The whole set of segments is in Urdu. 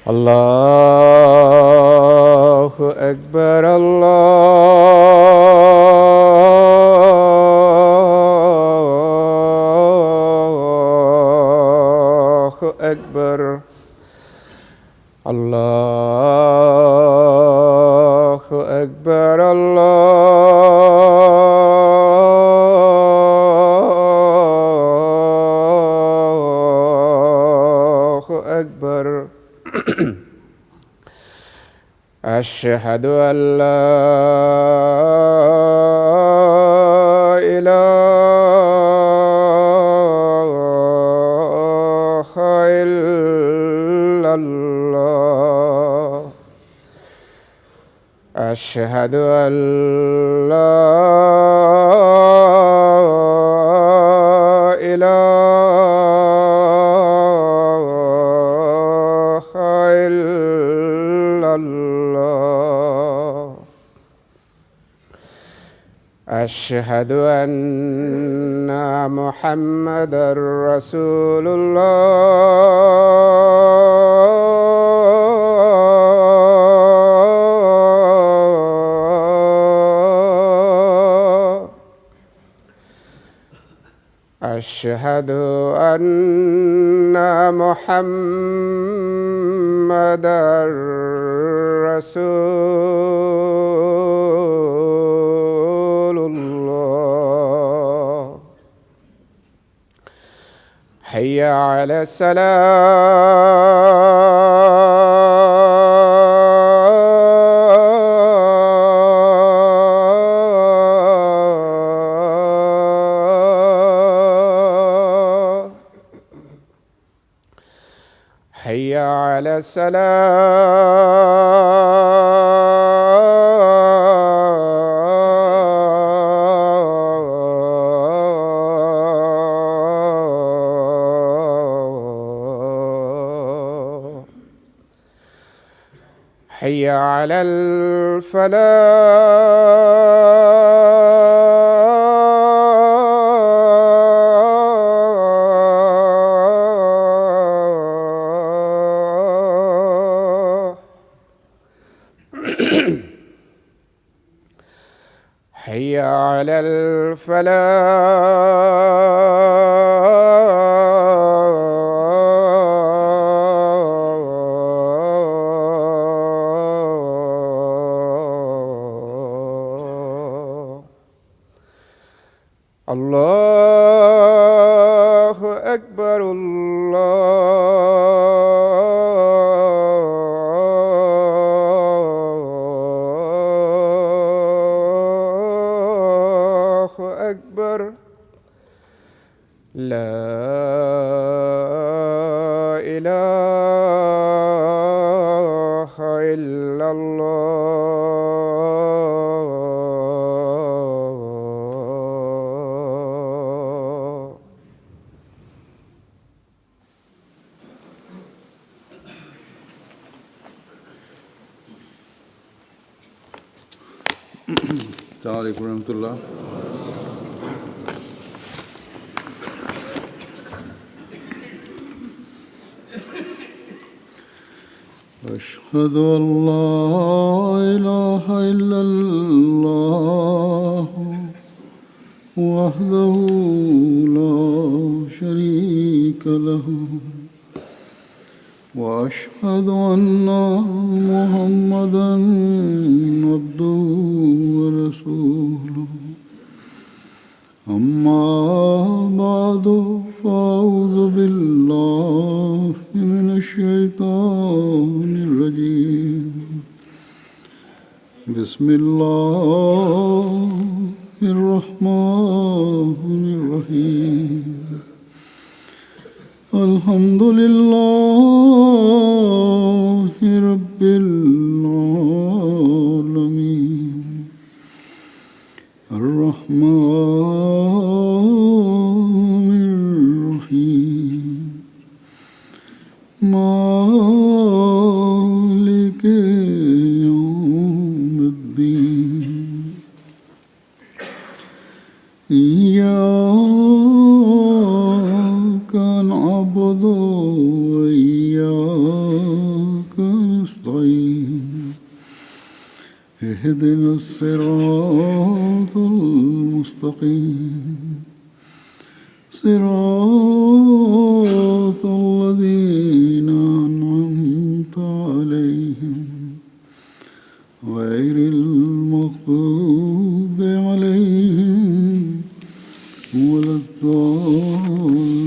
الله أكبر الله أكبر الله أكبر الله أكبر أشهد أن لا إله إلا الله أشهد أن لا إله إلا الله أشهد أن محمدًا رسول الله أشهد أن محمدًا رسول الله حي على الصلاة حي على السلام حي على الفلاح حي على الفلاح الله أكبر الله أكبر لا إله إلا الله السلام عليكم ورحمة الله. أشهد أن لا إله إلا الله وحده لا شريك له وأشهد أن محمدًا عبده ورسوله أما بعد فأعوذ بالله من الشيطان الرجيم بسم الله الرحمن الرحيم الحمد لله رب العالمين الرحمن الرحيم مالك يوم الدين إياك نعبد وإياك اهدنا الصراط المستقيم صراط الذين أنعمت عليهم غير المغضوب عليهم ولا الضالين.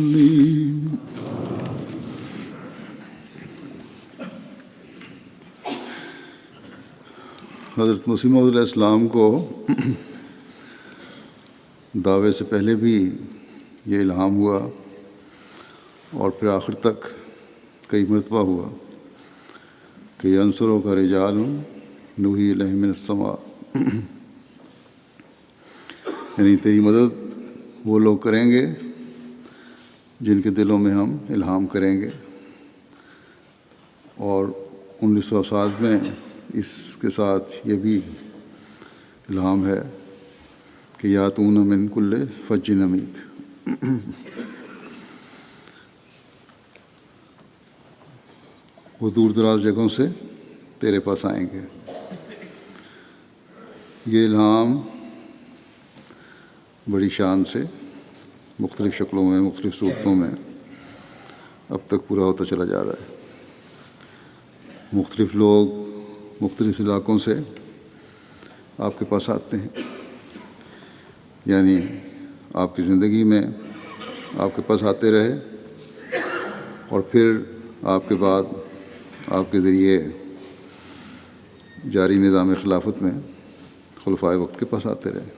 حضرت مسیح موعود علیہ السلام کو دعوے سے پہلے بھی یہ الہام ہوا اور پھر آخر تک کئی مرتبہ ہوا کہ ینصروں کا رجال نوحی الیہم من السماء، یعنی تیری مدد وہ لوگ کریں گے جن کے دلوں میں ہم الہام کریں گے. اور 1907 میں اس کے ساتھ یہ بھی الہام ہے کہ یاتون من کل فج عمیق، وہ دور دراز جگہوں سے تیرے پاس آئیں گے. یہ الہام بڑی شان سے مختلف شکلوں میں، مختلف صورتوں میں اب تک پورا ہوتا چلا جا رہا ہے. مختلف لوگ مختلف علاقوں سے آپ کے پاس آتے ہیں، یعنی آپ کی زندگی میں آپ کے پاس آتے رہے اور پھر آپ کے بعد آپ کے ذریعے جاری نظام خلافت میں خلفائے وقت کے پاس آتے رہے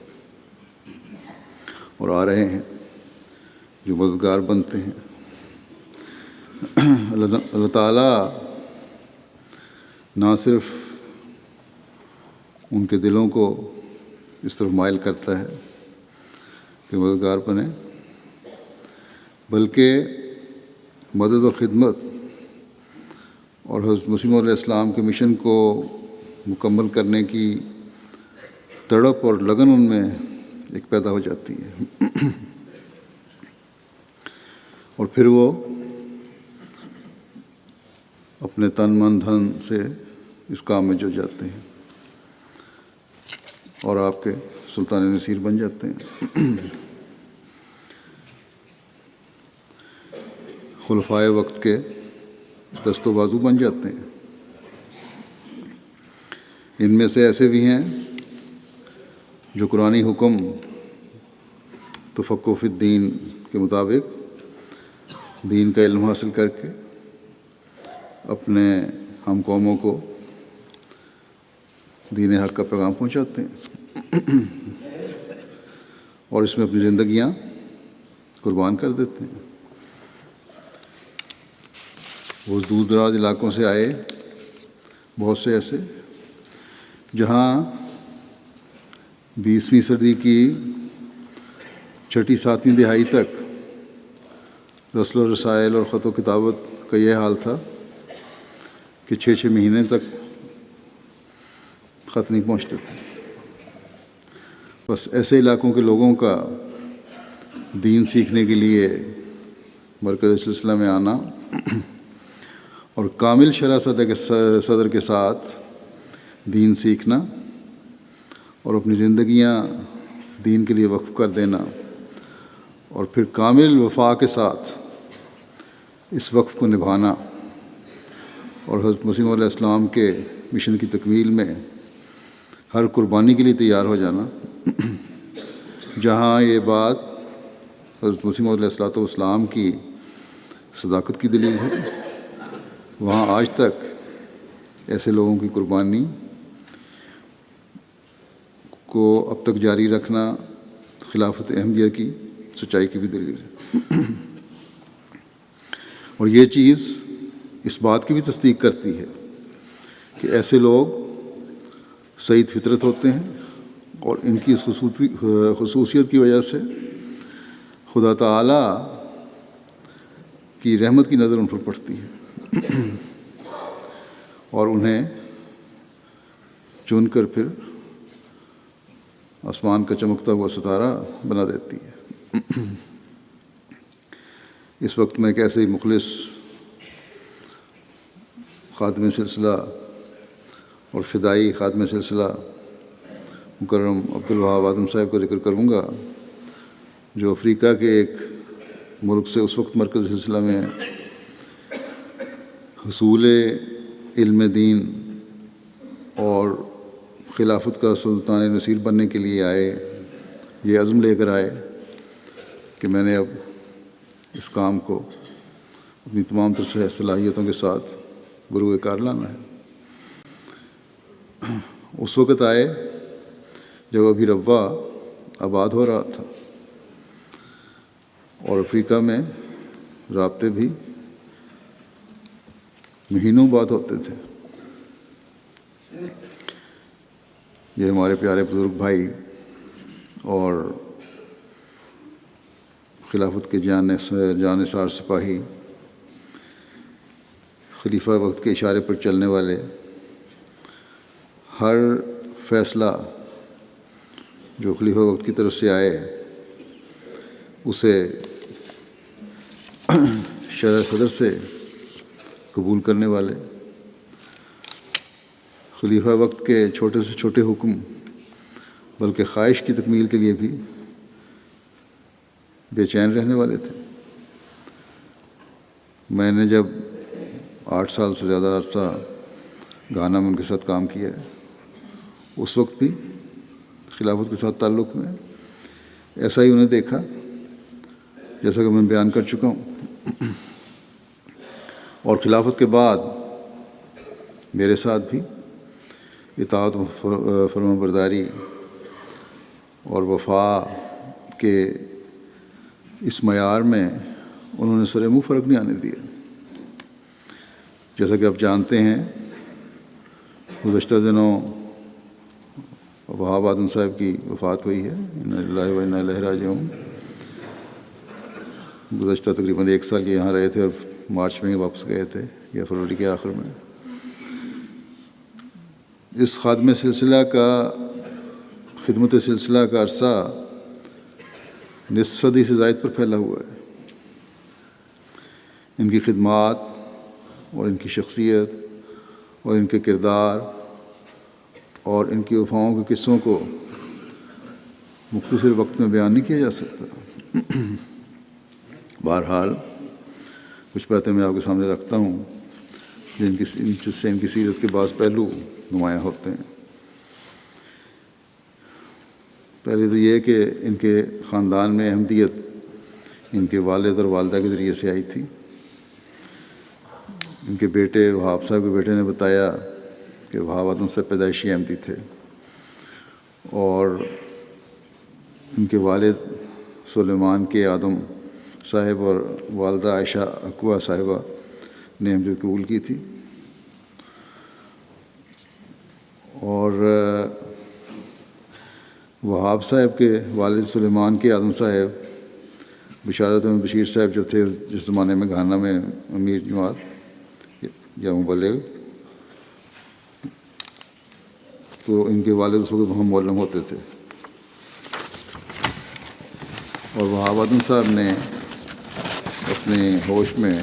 اور آ رہے ہیں جو مددگار بنتے ہیں. اللہ تعالیٰ نہ صرف ان کے دلوں کو اس طرف مائل کرتا ہے کہ مددگار بنے، بلکہ مدد اور خدمت اور حضرت مسیح موعود علیہ السلام کے مشن کو مکمل کرنے کی تڑپ اور لگن ان میں ایک پیدا ہو جاتی ہے، اور پھر وہ اپنے تن من دھن سے اس کام میں جو جاتے ہیں اور آپ کے سلطان نصیر بن جاتے ہیں. خلفائے وقت کے دست و بازو بن جاتے ہیں. ان میں سے ایسے بھی ہیں جو قرآنی حکم تفقہ فی الدین کے مطابق دین کا علم حاصل کر کے اپنے ہم قوموں کو دین حق کا پیغام پہنچاتے ہیں اور اس میں اپنی زندگیاں قربان کر دیتے ہیں. وہ دور دراز علاقوں سے آئے، بہت سے ایسے جہاں 20ویں صدی کی 6 7ویں دہائی تک رسل و رسائل اور خط و کتابت کا یہ حال تھا کہ 6 مہینے تک خط نہیں پہنچتے تھے. بس ایسے علاقوں کے لوگوں کا دین سیکھنے کے لیے مرکز سلسلہ میں آنا اور کامل شرح صدر کے ساتھ دین سیکھنا اور اپنی زندگیاں دین کے لیے وقف کر دینا اور پھر کامل وفا کے ساتھ اس وقف کو نبھانا اور حضرت مسیح موعود علیہ السلام کے مشن کی تکمیل میں ہر قربانی کے لیے تیار ہو جانا. جہاں یہ بات حضرت مسیح موعود علیہ السلام کی صداقت کی دلیل ہے، وہاں آج تک ایسے لوگوں کی قربانی کو اب تک جاری رکھنا خلافت احمدیہ کی سچائی کی بھی دلیل ہے. اور یہ چیز اس بات کی بھی تصدیق کرتی ہے کہ ایسے لوگ سعید فطرت ہوتے ہیں اور ان کی اس خصوصیت کی وجہ سے خدا تعالیٰ کی رحمت کی نظر ان پر پڑتی ہے اور انہیں چن کر پھر آسمان کا چمکتا ہوا ستارہ بنا دیتی ہے. اس وقت میں ایک ایسے ہی مخلص خادم سلسلہ اور فدائی خادم سلسلہ مکرم عبدالوہاب آدم صاحب کا ذکر کروں گا، جو افریقہ کے ایک ملک سے اس وقت مرکز سلسلہ میں حصول علم دین اور خلافت کا سلطان نصیر بننے کے لیے آئے، یہ عزم لے کر آئے کہ میں نے اب اس کام کو اپنی تمام تر صلاحیتوں کے ساتھ بروئے کار لانا ہے۔ اس وقت آئے جب ابھی ربوہ آباد ہو رہا تھا اور افریقہ میں رابطے بھی مہینوں بعد ہوتے تھے۔ یہ ہمارے پیارے بزرگ بھائی اور خلافت کے جانثار سپاہی، خلیفہ وقت کے اشارے پر چلنے والے، ہر فیصلہ جو خلیفہ وقت کی طرف سے آئے اسے شرح صدر سے قبول کرنے والے، خلیفہ وقت کے چھوٹے سے چھوٹے حکم بلکہ خواہش کی تکمیل کے لیے بھی بے چین رہنے والے تھے۔ میں نے جب 8 سال سے زیادہ عرصہ گھانا میں ان کے ساتھ کام کیا ہے، اس وقت بھی خلافت کے ساتھ تعلق میں ایسا ہی انہیں دیکھا جیسا کہ میں بیان کر چکا ہوں، اور خلافت کے بعد میرے ساتھ بھی اطاعت و فرمانبرداری اور وفا کے اس معیار میں انہوں نے سر منہ فرق نہیں آنے دیا۔ جیسا کہ آپ جانتے ہیں، گزشتہ دنوں وہاب آدم صاحب کی وفات ہوئی ہے، انا للہ و انا الیہ راجعون۔ گزشتہ تقریباً 1 سال یہاں رہے تھے اور مارچ میں واپس گئے تھے یا فروری کے آخر میں۔ اس خادم سلسلہ کا، خدمت سلسلہ کا عرصہ نصف صدی سے زائد پر پھیلا ہوا ہے۔ ان کی خدمات اور ان کی شخصیت اور ان کے کردار اور ان کی وفاؤں کے قصوں کو مختصر وقت میں بیان نہیں کیا جا سکتا۔ بہرحال کچھ باتیں میں آپ کے سامنے رکھتا ہوں جس سے ان کی سیرت کے بعض پہلو نمایاں ہوتے ہیں۔ پہلے تو یہ کہ ان کے خاندان میں احمدیت ان کے والد اور والدہ کے ذریعے سے آئی تھی۔ ان کے بیٹے وہاب صاحب کے بیٹے نے بتایا کہ وہاب آدم سے پیدائشی احمدی تھے، اور ان کے والد سلیمان کے آدم صاحب اور والدہ عائشہ اقوا صاحبہ نے احمدیت قبول کی تھی، اور وہاب صاحب کے والد سلیمان کے آدم صاحب بشارت احمد بشیر صاحب جو تھے جس زمانے میں گھانا میں امیر جماعت یا مبلغ، تو ان کے والد اس وقت وہاں معلم ہوتے تھے، اور وہاب آدم صاحب نے اپنے ہوش میں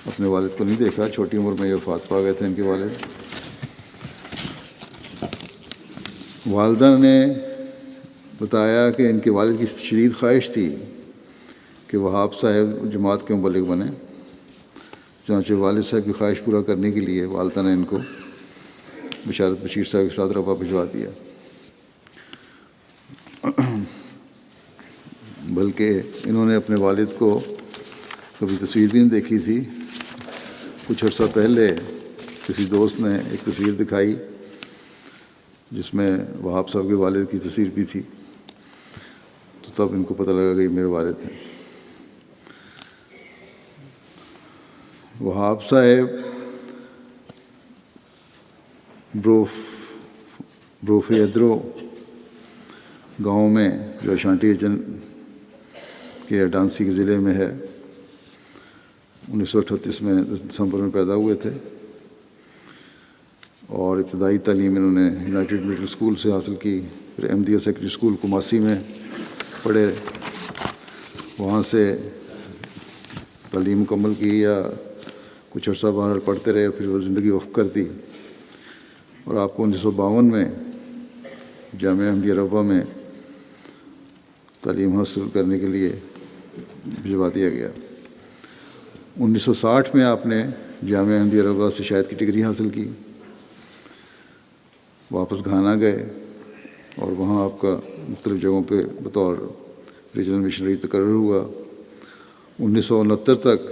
اپنے والد کو نہیں دیکھا، چھوٹی عمر میں یہ وفات پا گئے تھے ان کے والد۔ والدہ نے بتایا کہ ان کے والد کی شدید خواہش تھی کہ وہاب صاحب جماعت کے مبلغ بنے، چنانچہ والد صاحب کی خواہش پورا کرنے کے لیے والدہ نے ان کو بشارت بشیر صاحب کے ساتھ ربوہ بھجوا دیا۔ بلکہ انہوں نے اپنے والد کو کبھی تصویر بھی نہیں دیکھی تھی۔ کچھ عرصہ پہلے کسی دوست نے ایک تصویر دکھائی جس میں وہاب صاحب کے والد کی تصویر بھی تھی، تو تب ان کو پتہ لگا کہ یہ میرے والد ہیں۔ وہاب صاحب بروفیدرو گاؤں میں جو اشانٹی ریجن کے اڈانسی کے ضلع میں ہے 1938 میں دسمبر میں پیدا ہوئے تھے، اور ابتدائی تعلیم انہوں نے یونائٹڈ مڈل اسکول سے حاصل کی، پھر احمدیہ سیکنڈری اسکول کماسی میں پڑھے، وہاں سے تعلیم مکمل کی یا کچھ عرصہ باہر پڑھتے رہے، پھر وہ زندگی وقف کر دی، اور آپ کو 1952 میں جامعہ احمدیہ ربوہ میں تعلیم حاصل کرنے کے لیے بھجوا دیا گیا۔ 1960 میں آپ نے جامعہ احمدیہ ربوہ سے شہادت کی ڈگری حاصل کی، واپس گھانا گئے اور وہاں آپ کا مختلف جگہوں پہ بطور ریجنل مشنری تقرر ہوا۔ 1969 تک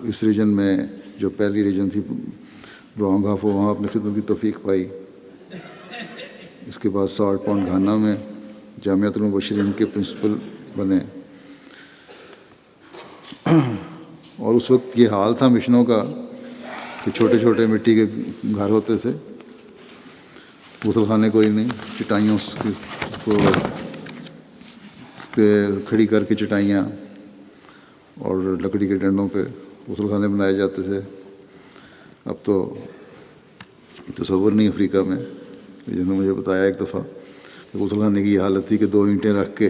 اس ریجن میں جو پہلی ریجن تھی براؤن گھافو، وہاں اپنی خدمت کی توفیق پائی۔ اس کے بعد ساؤتھ پونڈ گھانا میں جامعۃ المبشرین کے پرنسپل بنے، اور اس وقت یہ حال تھا مشنوں کا کہ چھوٹے چھوٹے مٹی کے گھر ہوتے تھے، غسل خانے کوئی نہیں، چٹائیوں کو کھڑی کر کے چٹائیاں اور لکڑی کے ڈنڈوں پہ غسل خانے بنائے جاتے تھے۔ اب تو تصور نہیں افریقہ میں، جنہوں نے مجھے بتایا ایک دفعہ کہ غسل خانے کی یہ حالت تھی کہ 2 اینٹیں رکھ کے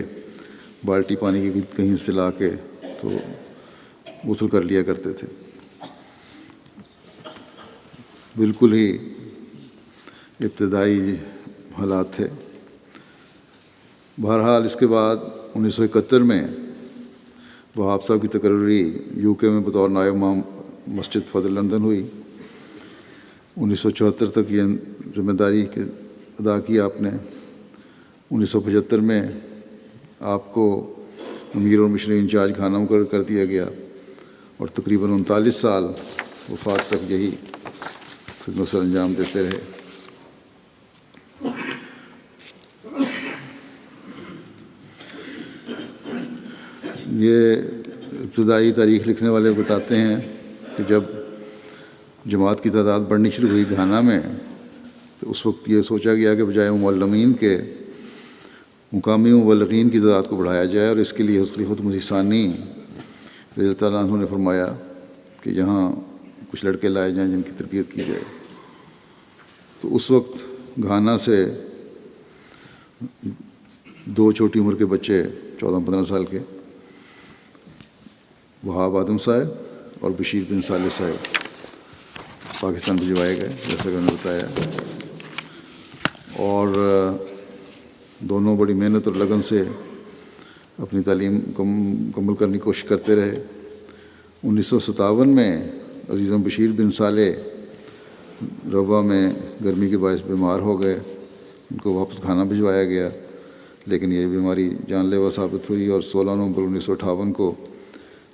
بالٹی پانی کی کہیں سے لا کے تو غسل کر لیا کرتے تھے۔ بالکل ہی ابتدائی حالات تھے۔ بہرحال اس کے بعد 1971 میں وہاب صاحب کی تقرری UK میں بطور نائب امام مسجد فضل لندن ہوئی۔ 1974 تک یہ ذمہ داری ادا کی آپ نے۔ 1975 میں آپ کو امیر اور مشنری انچارج گھانا مقرر کر دیا گیا اور تقریباً 39 سال وفات تک یہی خدمت سر انجام دیتے رہے۔ یہ ابتدائی تاریخ لکھنے والے بتاتے ہیں کہ جب جماعت کی تعداد بڑھنی شروع ہوئی گھانا میں، تو اس وقت یہ سوچا گیا کہ بجائے معلمین کے مقامی مبلغین کی تعداد کو بڑھایا جائے، اور اس کے لیے حضرت خلیفۃ مسیح ثانی رضی اللہ تعالیٰ عنہ نے فرمایا کہ یہاں کچھ لڑکے لائے جائیں جن کی تربیت کی جائے۔ تو اس وقت گھانا سے 2 چھوٹی عمر کے بچے 14-15 سال کے، وہاب آدم صاحب اور بشیر بن صالح صاحب پاکستان بھجوائے گئے، جیسا کہ انہوں نے بتایا، اور دونوں بڑی محنت اور لگن سے اپنی تعلیم کو مکمل کرنے کی کوشش کرتے رہے۔ 1957 میں عزیزم بشیر بن صالح ربوہ میں گرمی کے باعث بیمار ہو گئے، ان کو واپس گھانا بھجوایا گیا، لیکن یہ بیماری جان لیوا ثابت ہوئی، اور 16 نومبر 1958 کو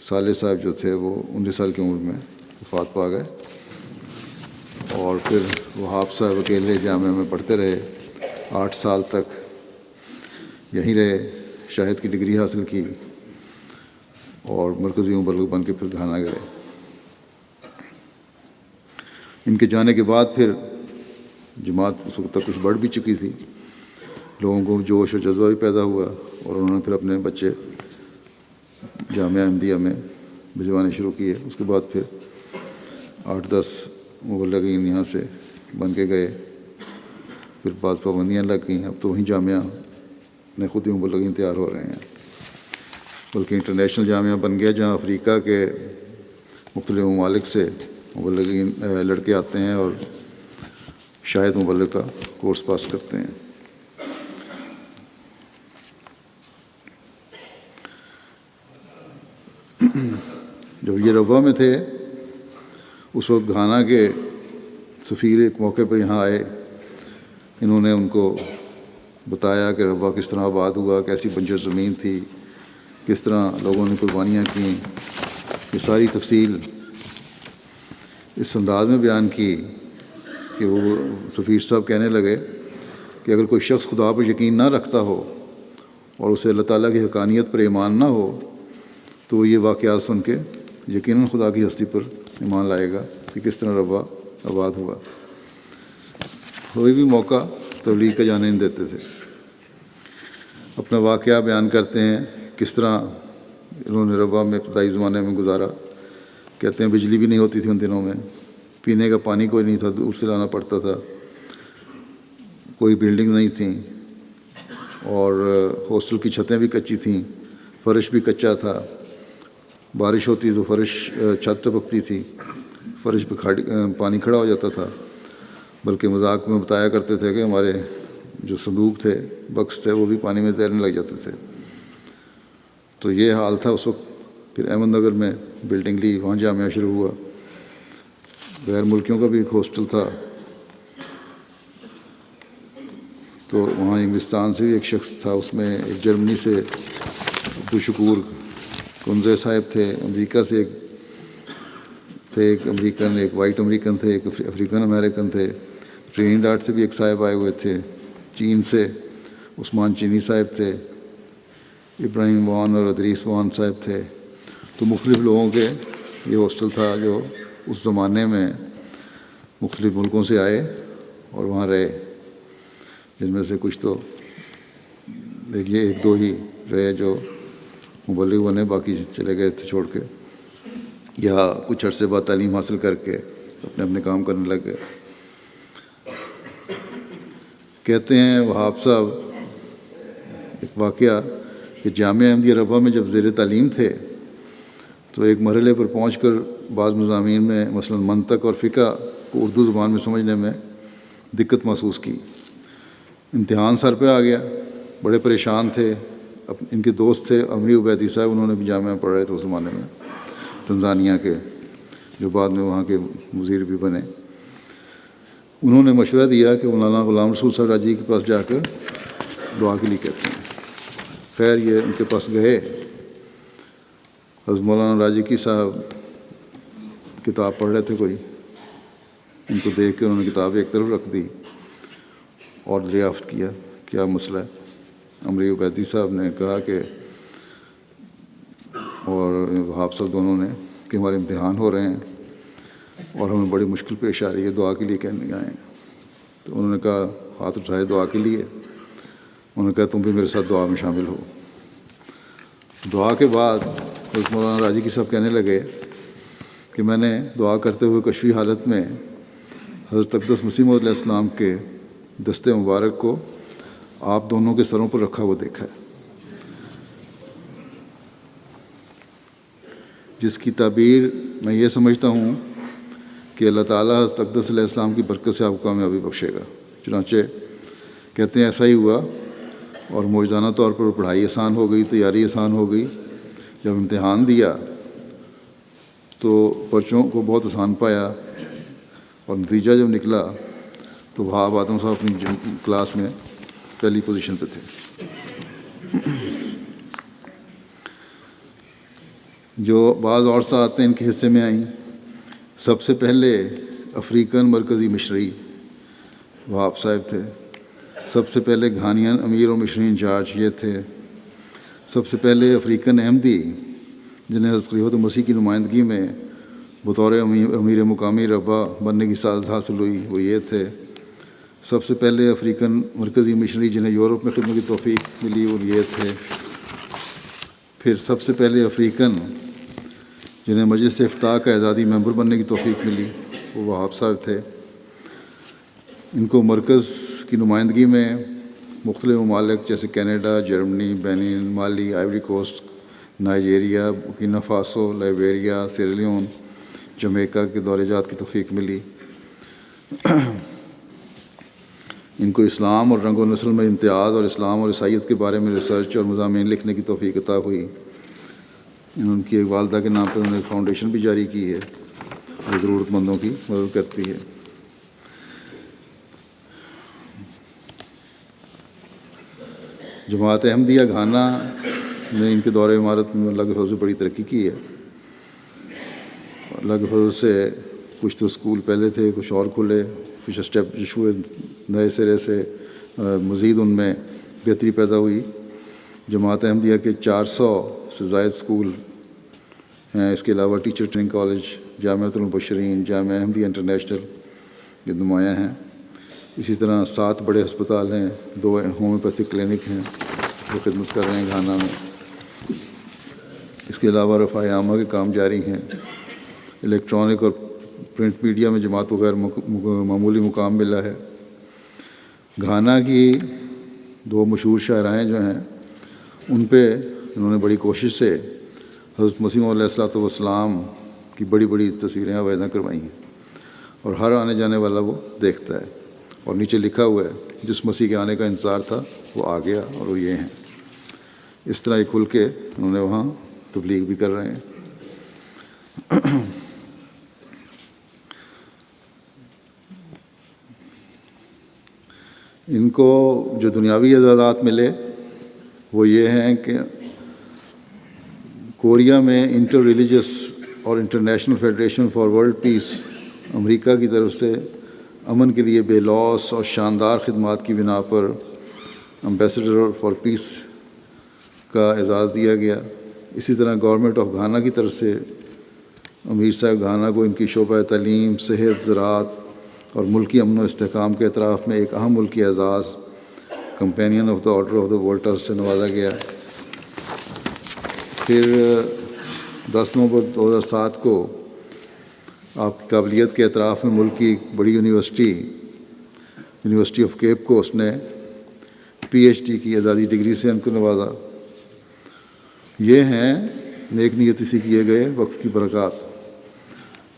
صالح صاحب جو تھے وہ 19 سال کی عمر میں وفات پا گئے، اور پھر وہاب صاحب اکیلے جامعہ میں پڑھتے رہے، 8 سال تک یہیں رہے، شہادت کی ڈگری حاصل کی اور مرکزی مبلغ بن کے پھر گھانا گئے۔ ان کے جانے کے بعد پھر جماعت اس وقت تک کچھ بڑھ بھی چکی تھی، لوگوں کو جوش و جذبہ بھی پیدا ہوا، اور انہوں نے پھر اپنے بچے جامعہ احمدیہ میں بھجوانے شروع کیے۔ اس کے بعد پھر 8-10 مبلغین یہاں سے بن کے گئے، پھر بعض پابندیاں لگ گئیں، اب تو وہیں جامعہ نے خود ہی مبلغین تیار ہو رہے ہیں، بلکہ انٹرنیشنل جامعہ بن گیا جہاں افریقہ کے مختلف ممالک سے مبلغین لڑکے آتے ہیں اور شاہد مبلغ کا کورس پاس کرتے ہیں۔ جب یہ ربوہ میں تھے اس وقت گھانا کے سفیر ایک موقع پر یہاں آئے، انہوں نے ان کو بتایا کہ ربوہ کس طرح آباد ہوا، کیسی بنجر زمین تھی، کس طرح لوگوں نے قربانیاں کیں، یہ ساری تفصیل اس انداز میں بیان کی کہ وہ سفیر صاحب کہنے لگے کہ اگر کوئی شخص خدا پر یقین نہ رکھتا ہو اور اسے اللہ تعالیٰ کی حقانیت پر ایمان نہ ہو تو وہ یہ واقعات سن کے یقیناً خدا کی ہستی پر ایمان لائے گا کہ کس طرح ربوہ آباد ہوا۔ کوئی بھی موقع تبلیغ کا جانے نہیں دیتے تھے۔ اپنا واقعہ بیان کرتے ہیں کس طرح انہوں نے ربوہ میں ابتدائی زمانے میں گزارا۔ کہتے ہیں بجلی بھی نہیں ہوتی تھی ان دنوں میں، پینے کا پانی کوئی نہیں تھا، دور سے لانا پڑتا تھا، کوئی بلڈنگ نہیں تھیں، اور ہاسٹل کی چھتیں بھی کچی تھیں، فرش بھی کچا تھا، بارش ہوتی تو فرش چھت ٹپکتی تھی، فرش پہ پانی کھڑا ہو جاتا تھا، بلکہ مذاق میں بتایا کرتے تھے کہ ہمارے جو صندوق تھے، بکس تھے، وہ بھی پانی میں تیرنے لگ جاتے تھے. تو یہ حال تھا اس وقت. پھر احمد نگر میں بلڈنگ لی، وہاں جامعہ شروع ہوا. غیر ملکیوں کا بھی ایک ہاسٹل تھا، تو وہاں انگلستان سے بھی ایک شخص تھا، اس میں ایک جرمنی سے عبدالشکور کنزے صاحب تھے، امریکہ سے ایک امریکن، ایک وائٹ امریکن تھے، ایک افریقن امریکن تھے. ٹرینیڈاڈ سے بھی ایک صاحب آئے ہوئے تھے، چین سے عثمان چینی صاحب تھے، ابراہیم وان اور ادریس وان صاحب تھے. تو مختلف لوگوں کے یہ ہاسٹل تھا جو اس زمانے میں مختلف ملکوں سے آئے اور وہاں رہے، جن میں سے کچھ تو دیکھیے ایک دو ہی رہے جو مبلغ بنے، باقی چلے گئے تھے چھوڑ کے، یا کچھ عرصے بعد تعلیم حاصل کر کے اپنے اپنے کام کرنے لگ گئے. کہتے ہیں وہاب صاحب ایک واقعہ کہ جامعہ احمدیہ ربوہ میں جب زیر تعلیم تھے تو ایک مرحلے پر پہنچ کر بعض مضامین میں مثلا منطق اور فقہ کو اردو زبان میں سمجھنے میں دقت محسوس کی. امتحان سر پہ آ گیا، بڑے پریشان تھے. ان کے دوست تھے عمری عبیدی صاحب، انہوں نے بھی جامعہ پڑھ رہے تھے اس زمانے میں، تنزانیہ کے، جو بعد میں وہاں کے وزیر بھی بنے. انہوں نے مشورہ دیا کہ مولانا غلام رسول صاحب راجی کے پاس جا کر دعا کے لیے کہتے ہیں. خیر یہ ان کے پاس گئے. حضرت مولانا راجی کی صاحب کتاب پڑھ رہے تھے کوئی، ان کو دیکھ کے انہوں نے کتاب ایک طرف رکھ دی اور دریافت کیا کیا مسئلہ ہے. عمری عبیدی صاحب نے کہا کہ، اور وہاب صاحب دونوں نے، کہ ہمارے امتحان ہو رہے ہیں اور ہمیں بڑی مشکل پیش آ رہی ہے، دعا کے لیے کہنے آئے ہیں. تو انہوں نے کہا، ہاتھ اٹھائے دعا کے لیے. انہوں نے کہا تم بھی میرے ساتھ دعا میں شامل ہو. دعا کے بعد حضرت مولانا راجی کی صاحب کہنے لگے کہ میں نے دعا کرتے ہوئے کشفی حالت میں حضرت اقدس مسیح موعود علیہ السلام کے دستے مبارک کو آپ دونوں کے سروں پر رکھا ہوا دیکھا ہے، جس کی تعبیر میں یہ سمجھتا ہوں کہ اللہ تعالیٰ حضرت اقدس علیہ السلام کی برکت سے آپ کو کامیابی بخشے گا. چنانچہ کہتے ہیں ایسا ہی ہوا، اور موجزانہ طور پر پڑھائی آسان ہو گئی، تیاری آسان ہو گئی. جب امتحان دیا تو پرچوں کو بہت آسان پایا، اور نتیجہ جب نکلا تو وہاب آدم صاحب اپنی کلاس میں پہلی پوزیشن پہ تھے. جو بعض اور ساتیں ان کے حصے میں آئیں، سب سے پہلے افریقن مرکزی مشری وہاب صاحب تھے. سب سے پہلے گھانین امیر و مشری انچارج یہ تھے. سب سے پہلے افریقن احمدی جنہیں حضرت خلیفۃ مسیح کی نمائندگی میں بطور امیر مقامی ربوہ بننے کی سعادت حاصل ہوئی، وہ یہ تھے. سب سے پہلے افریقن مرکزی مشنری جنہیں یورپ میں خدمت کی توفیق ملی، وہ یہ تھے. پھر سب سے پہلے افریقن جنہیں مجلس افتاح کا اعزازی ممبر بننے کی توفیق ملی، وہ وہاب صاحب تھے. ان کو مرکز کی نمائندگی میں مختلف ممالک جیسے Canada, Germany, Benin, Mali, Ivory Coast, Nigeria, Burkina Faso, Liberia, Sierra Leone, Jamaica کے دورے جات کی توفیق ملی. ان کو اسلام اور رنگ و نسل میں امتیاز اور اسلام اور عیسائیت کے بارے میں ریسرچ اور مضامین لکھنے کی توفیق عطا ہوئی. ان کی ایک والدہ کے نام پر انہوں نے ایک فاؤنڈیشن بھی جاری کی ہے جو ضرورت مندوں کی مدد کرتی ہے. جماعت احمدیہ گھانا نے ان کے دور عمارت میں اللہ کے فضل سے بڑی ترقی کی ہے. اللہ کے فضل سے کچھ تو اسکول پہلے تھے، کچھ اور کھلے، کچھ اسٹیبلش ہوئے نئے سرے سے، مزید ان میں بہتری پیدا ہوئی. جماعت احمدیہ کے 400 سے زائد اسکول ہیں. اس کے علاوہ ٹیچر ٹریننگ کالج، جامعۃ المبشرین، جامعہ احمدیہ انٹرنیشنل یہ نمایاں ہیں. اسی طرح 7 بڑے ہسپتال ہیں، 2 ہومیوپیتھک کلینک ہیں جو خدمت کر رہے ہیں گھانا میں. اس کے علاوہ رفاع عامہ کے کام جاری ہیں. الیکٹرانک اور پرنٹ میڈیا میں جماعت کو غیر معمولی مقام ملا ہے. گھانا کی 2 مشہور شاعرائیں جو ہیں ان پہ انہوں نے بڑی کوشش سے حضرت مسیح موعود علیہ الصلوۃ والسلام کی بڑی بڑی تصویریں آویزاں کروائی ہیں، اور ہر آنے جانے والا وہ دیکھتا ہے. اور نیچے لکھا ہوا ہے جس مسیح کے آنے کا انتظار تھا وہ آ گیا اور وہ یہ ہیں. اس طرح یہ کھل کے انہوں نے وہاں تبلیغ بھی کر رہے ہیں. ان کو جو دنیاوی اعزازات ملے وہ یہ ہیں کہ کوریا میں انٹر ریلیجس اور international federation for world peace امریکہ کی طرف سے امن کے لیے بے لوث اور شاندار خدمات کی بنا پر امبیسڈر فار پیس کا اعزاز دیا گیا. اسی طرح گورنمنٹ آف گھانا کی طرف سے امیر صاحب گھانا کو ان کی شعبہ تعلیم، صحت، زراعت اور ملکی امن و استحکام کے اطراف میں ایک اہم ملکی اعزاز companion of the order of the Volta سے نوازا گیا. پھر 10 نومبر 2007 کو آپ کی قابلیت کے اطراف میں ملک کی ایک بڑی یونیورسٹی آف کیپ کوسٹ نے PhD کی اعزازی ڈگری سے ان کو نوازا. یہ ہیں نیک نیتی سے کیے گئے وقف کی برکات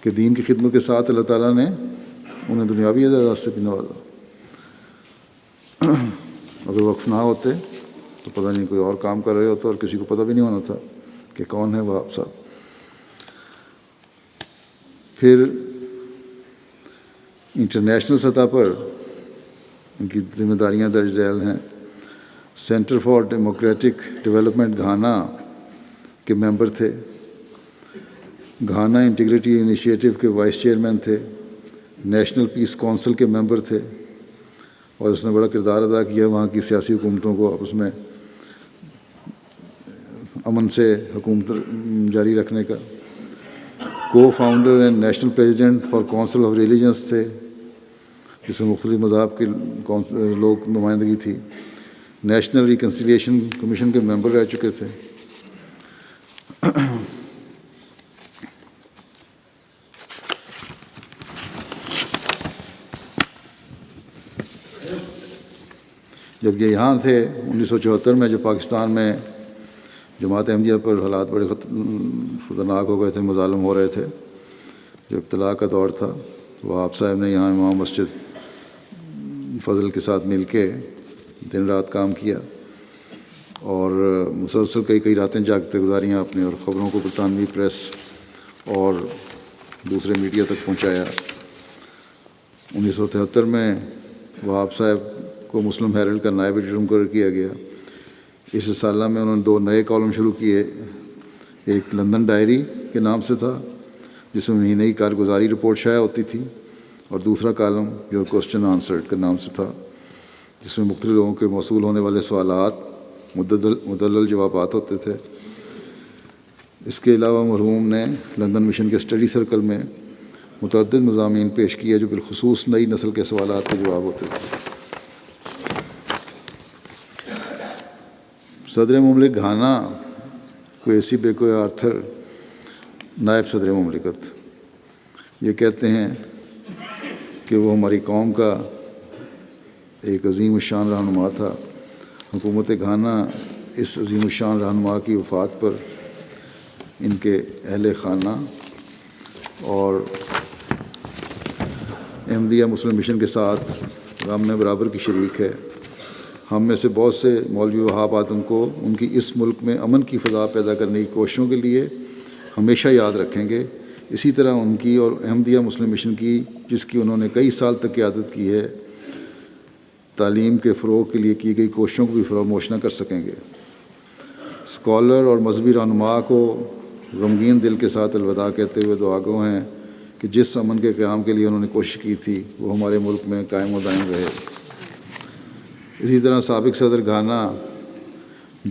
کہ دین کی خدمت کے ساتھ اللہ تعالیٰ نے انہیں دنیاوی اعزازات سے بھی نوازا. اگر وقف نہ ہوتے تو پتہ نہیں کوئی اور کام کر رہے ہوتے اور کسی کو پتہ بھی نہیں ہونا تھا کہ کون ہے وہاب صاحب. پھر انٹرنیشنل سطح پر ان کی ذمہ داریاں درج ذیل ہیں. Centre for democratic development Ghana کے ممبر تھے. گھانا انٹیگریٹی انیشیٹو کے وائس چیئرمین تھے. نیشنل پیس کونسل کے ممبر تھے اور اس نے بڑا کردار ادا کیا وہاں کی سیاسی حکومتوں کو آپس میں امن سے حکومت جاری رکھنے کا. کو founder and national president for council of religions تھے جس میں مختلف مذاہب کے لوگ نمائندگی تھی. نیشنل ریکنسیلیشن کمیشن کے ممبر رہ چکے تھے. جب یہ یہاں تھے 1974 میں جو پاکستان میں جماعت احمدیہ پر حالات بڑے خطرناک ہو گئے تھے، مظالم ہو رہے تھے، جو ابتلا کا دور تھا، وہاب صاحب نے یہاں امام مسجد فضل کے ساتھ مل کے دن رات کام کیا اور مسلسل کئی راتیں جاگتے گزاریاں اپنے اور خبروں کو برطانوی پریس اور دوسرے میڈیا تک پہنچایا. 1973 میں وہاب صاحب کو مسلم ہیرلڈ کا نائب ایڈیٹر مقرر کیا گیا. اس رسالہ میں انہوں نے 2 نئے کالم شروع کیے. ایک لندن ڈائری کے نام سے تھا جس میں مہینے کی کارگزاری رپورٹ شائع ہوتی تھی، اور دوسرا کالم یور کوسچن آنسرڈ کے نام سے تھا جس میں مختلف لوگوں کے موصول ہونے والے سوالات مدلل جوابات ہوتے تھے. اس کے علاوہ مرحوم نے لندن مشن کے اسٹڈی سرکل میں متعدد مضامین پیش کیے جو بالخصوص نئی نسل کے سوالات کے جواب ہوتے تھے. صدر مملکت گھانا کویسی بیکو آرتھر نائب صدر مملکت یہ کہتے ہیں کہ وہ ہماری قوم کا ایک عظیم الشان رہنما تھا. حکومت گھانا اس عظیم الشان رہنما کی وفات پر ان کے اہل خانہ اور احمدیہ مسلم مشن کے ساتھ غم میں برابر کی شریک ہے. ہم میں سے بہت سے مولوی وہاب آدم کو ان کی اس ملک میں امن کی فضا پیدا کرنے کی کوششوں کے لیے ہمیشہ یاد رکھیں گے. اسی طرح ان کی اور احمدیہ مسلم مشن کی، جس کی انہوں نے کئی سال تک قیادت کی ہے، تعلیم کے فروغ کے لیے کی گئی کوششوں کو بھی فراموش نہ کر سکیں گے. اسکالر اور مذہبی رہنما کو غمگین دل کے ساتھ الوداع کہتے ہوئے دعاگو ہیں کہ جس امن کے قیام کے لیے انہوں نے کوشش کی تھی وہ ہمارے ملک میں قائم و دائم رہے. اسی طرح سابق صدر گھانا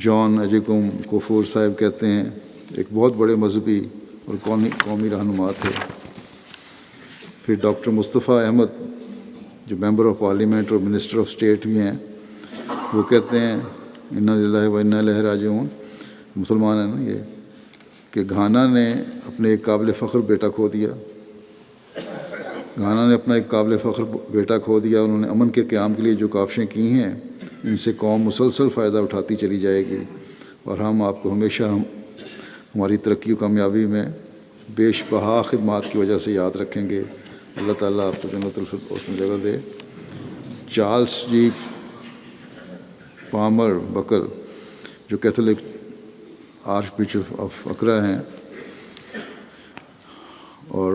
جان اجیکم کوفور صاحب کہتے ہیں ایک بہت بڑے مذہبی اور قومی رہنما تھے. پھر ڈاکٹر مصطفیٰ احمد جو ممبر آف پارلیمنٹ اور منسٹر آف اسٹیٹ بھی ہیں، وہ کہتے ہیں انا للہ و انا الیہ راجعون، مسلمان ہیں نا یہ، کہ گھانا نے اپنے ایک قابل فخر بیٹا کھو دیا. گھانا نے اپنا ایک قابل فخر بیٹا کھو دیا. انہوں نے امن کے قیام کے لیے جو کاوشیں کی ہیں ان سے قوم مسلسل فائدہ اٹھاتی چلی جائے گی، اور ہم آپ کو ہمیشہ ہماری ترقی و کامیابی میں بیش بہا خدمات کی وجہ سے یاد رکھیں گے. اللہ تعالیٰ آپ کو جنت الفردوس میں جگہ دے. چارلس جی پامر بکل جو کیتھولک آرچ بشپ آف اکرا ہیں، اور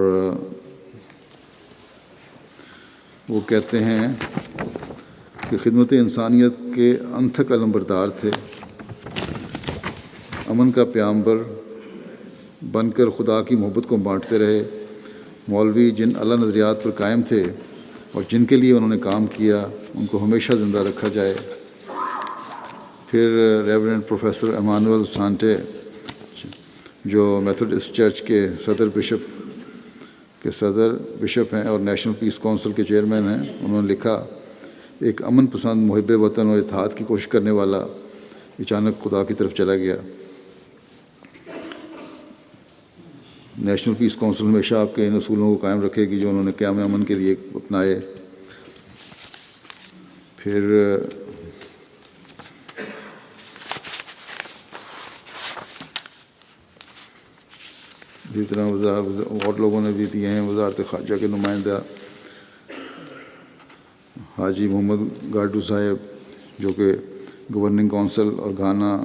وہ کہتے ہیں کہ خدمت انسانیت کے انتھک علمبردار تھے، امن کا پیامبر بن کر خدا کی محبت کو بانٹتے رہے۔ مولوی جن اعلیٰ نظریات پر قائم تھے اور جن کے لیے انہوں نے کام کیا، ان کو ہمیشہ زندہ رکھا جائے۔ پھر ریورنڈ پروفیسر ایمانوئل سانٹے جو میتھوڈسٹ چرچ کے صدر بشپ ہیں اور نیشنل پیس کونسل کے چیئرمین ہیں، انہوں نے لکھا، ایک امن پسند محب وطن اور اتحاد کی کوشش کرنے والا اچانک خدا کی طرف چلا گیا۔ نیشنل پیس کونسل ہمیشہ آپ کے ان اصولوں کو قائم رکھے گی جو انہوں نے قیام امن کے لیے اپنائے۔ پھر اسی طرح اور لوگوں نے بھی دیے ہیں۔ وزارت خارجہ کے نمائندہ حاجی محمد گاڈو صاحب جو کہ گورننگ کونسل اور گھانا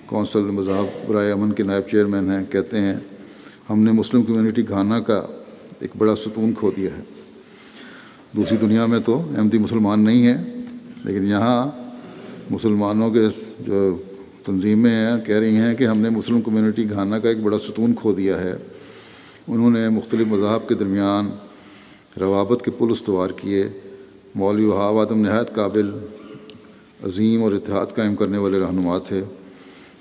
کونسل مذاہب برائے امن کے نائب چیئرمین ہیں، کہتے ہیں، ہم نے مسلم کمیونٹی گھانا کا ایک بڑا ستون کھو دیا ہے۔ دوسری دنیا میں تو احمدی مسلمان نہیں ہیں، لیکن یہاں مسلمانوں کے جو تنظیمیں ہیں کہہ رہی ہیں کہ ہم نے مسلم کمیونٹی گھانا کا ایک بڑا ستون کھو دیا ہے۔ انہوں نے مختلف مذاہب کے درمیان روابط کے پل استوار کیے۔ مولوی وہاب آدم نہایت قابل، عظیم اور اتحاد قائم کرنے والے رہنما تھے،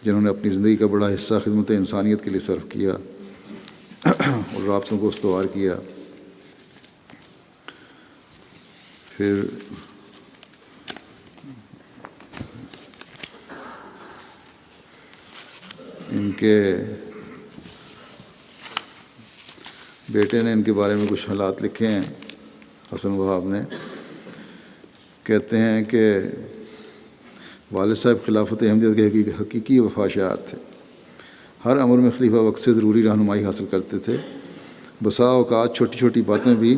جنہوں نے اپنی زندگی کا بڑا حصہ خدمت انسانیت کے لیے صرف کیا اور رابطوں کو استوار کیا۔ پھر ان کے بیٹے نے ان کے بارے میں کچھ حالات لکھے ہیں، حسن وہاب نے، کہتے ہیں کہ والد صاحب خلافت احمدیت کے حقیقی وفا شعار تھے۔ ہر امر میں خلیفہ وقت سے ضروری رہنمائی حاصل کرتے تھے۔ بسا اوقات چھوٹی چھوٹی باتیں بھی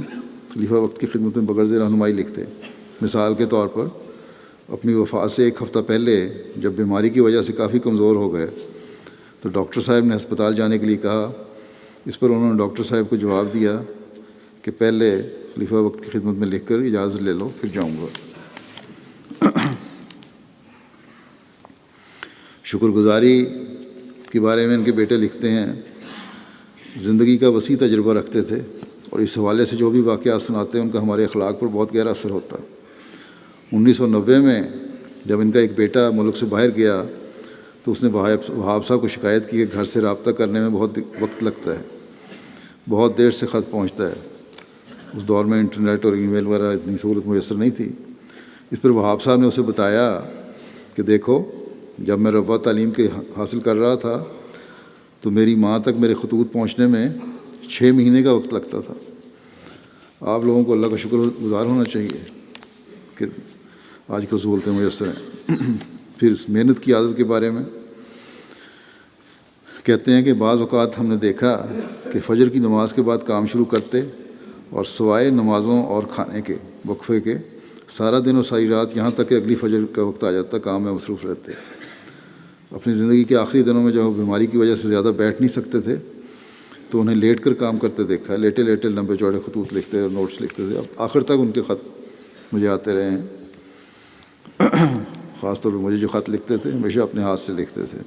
خلیفہ وقت کی خدمت میں بغرض رہنمائی لکھتے۔ مثال کے طور پر اپنی وفات سے ایک ہفتہ پہلے جب بیماری کی وجہ سے کافی کمزور ہو گئے تو ڈاکٹر صاحب نے ہسپتال جانے کے لیے کہا۔ اس پر انہوں نے ڈاکٹر صاحب کو جواب دیا کہ پہلے خلیفہ وقت کی خدمت میں لکھ کر اجازت لے لو، پھر جاؤں گا۔ شکر گزاری کے بارے میں ان کے بیٹے لکھتے ہیں، زندگی کا وسیع تجربہ رکھتے تھے اور اس حوالے سے جو بھی واقعات سناتے ہیں ان کا ہمارے اخلاق پر بہت گہرا اثر ہوتا۔ 1990 میں جب ان کا ایک بیٹا ملک سے باہر گیا تو اس نے وہاب صاحب کو شکایت کی کہ گھر سے رابطہ کرنے میں بہت وقت لگتا ہے، بہت دیر سے خط پہنچتا ہے۔ اس دور میں انٹرنیٹ اور ای میل وغیرہ اتنی سہولت میسر نہیں تھی۔ اس پر وہاب صاحب نے اسے بتایا کہ دیکھو، جب میں ربوہ تعلیم کے حاصل کر رہا تھا تو میری ماں تک میرے خطوط پہنچنے میں 6 مہینے کا وقت لگتا تھا۔ آپ لوگوں کو اللہ کا شکر گزار ہونا چاہیے کہ آج کل سہولتیں میسر ہیں۔ پھر اس محنت کی عادت کے بارے میں کہتے ہیں کہ بعض اوقات ہم نے دیکھا کہ فجر کی نماز کے بعد کام شروع کرتے اور سوائے نمازوں اور کھانے کے وقفے کے سارا دن اور ساری رات یہاں تک کہ اگلی فجر کا وقت آ جاتا کام میں مصروف رہتے۔ اپنی زندگی کے آخری دنوں میں جب بیماری کی وجہ سے زیادہ بیٹھ نہیں سکتے تھے تو انہیں لیٹ کر کام کرتے دیکھا، لیٹے لیٹے لمبے چوڑے خطوط لکھتے اور نوٹس لکھتے تھے۔ اب آخر تک ان کے خط مجھے آتے رہے ہیں۔ خاص طور پہ مجھے جو خط لکھتے تھے ہمیشہ اپنے ہاتھ سے لکھتے تھے،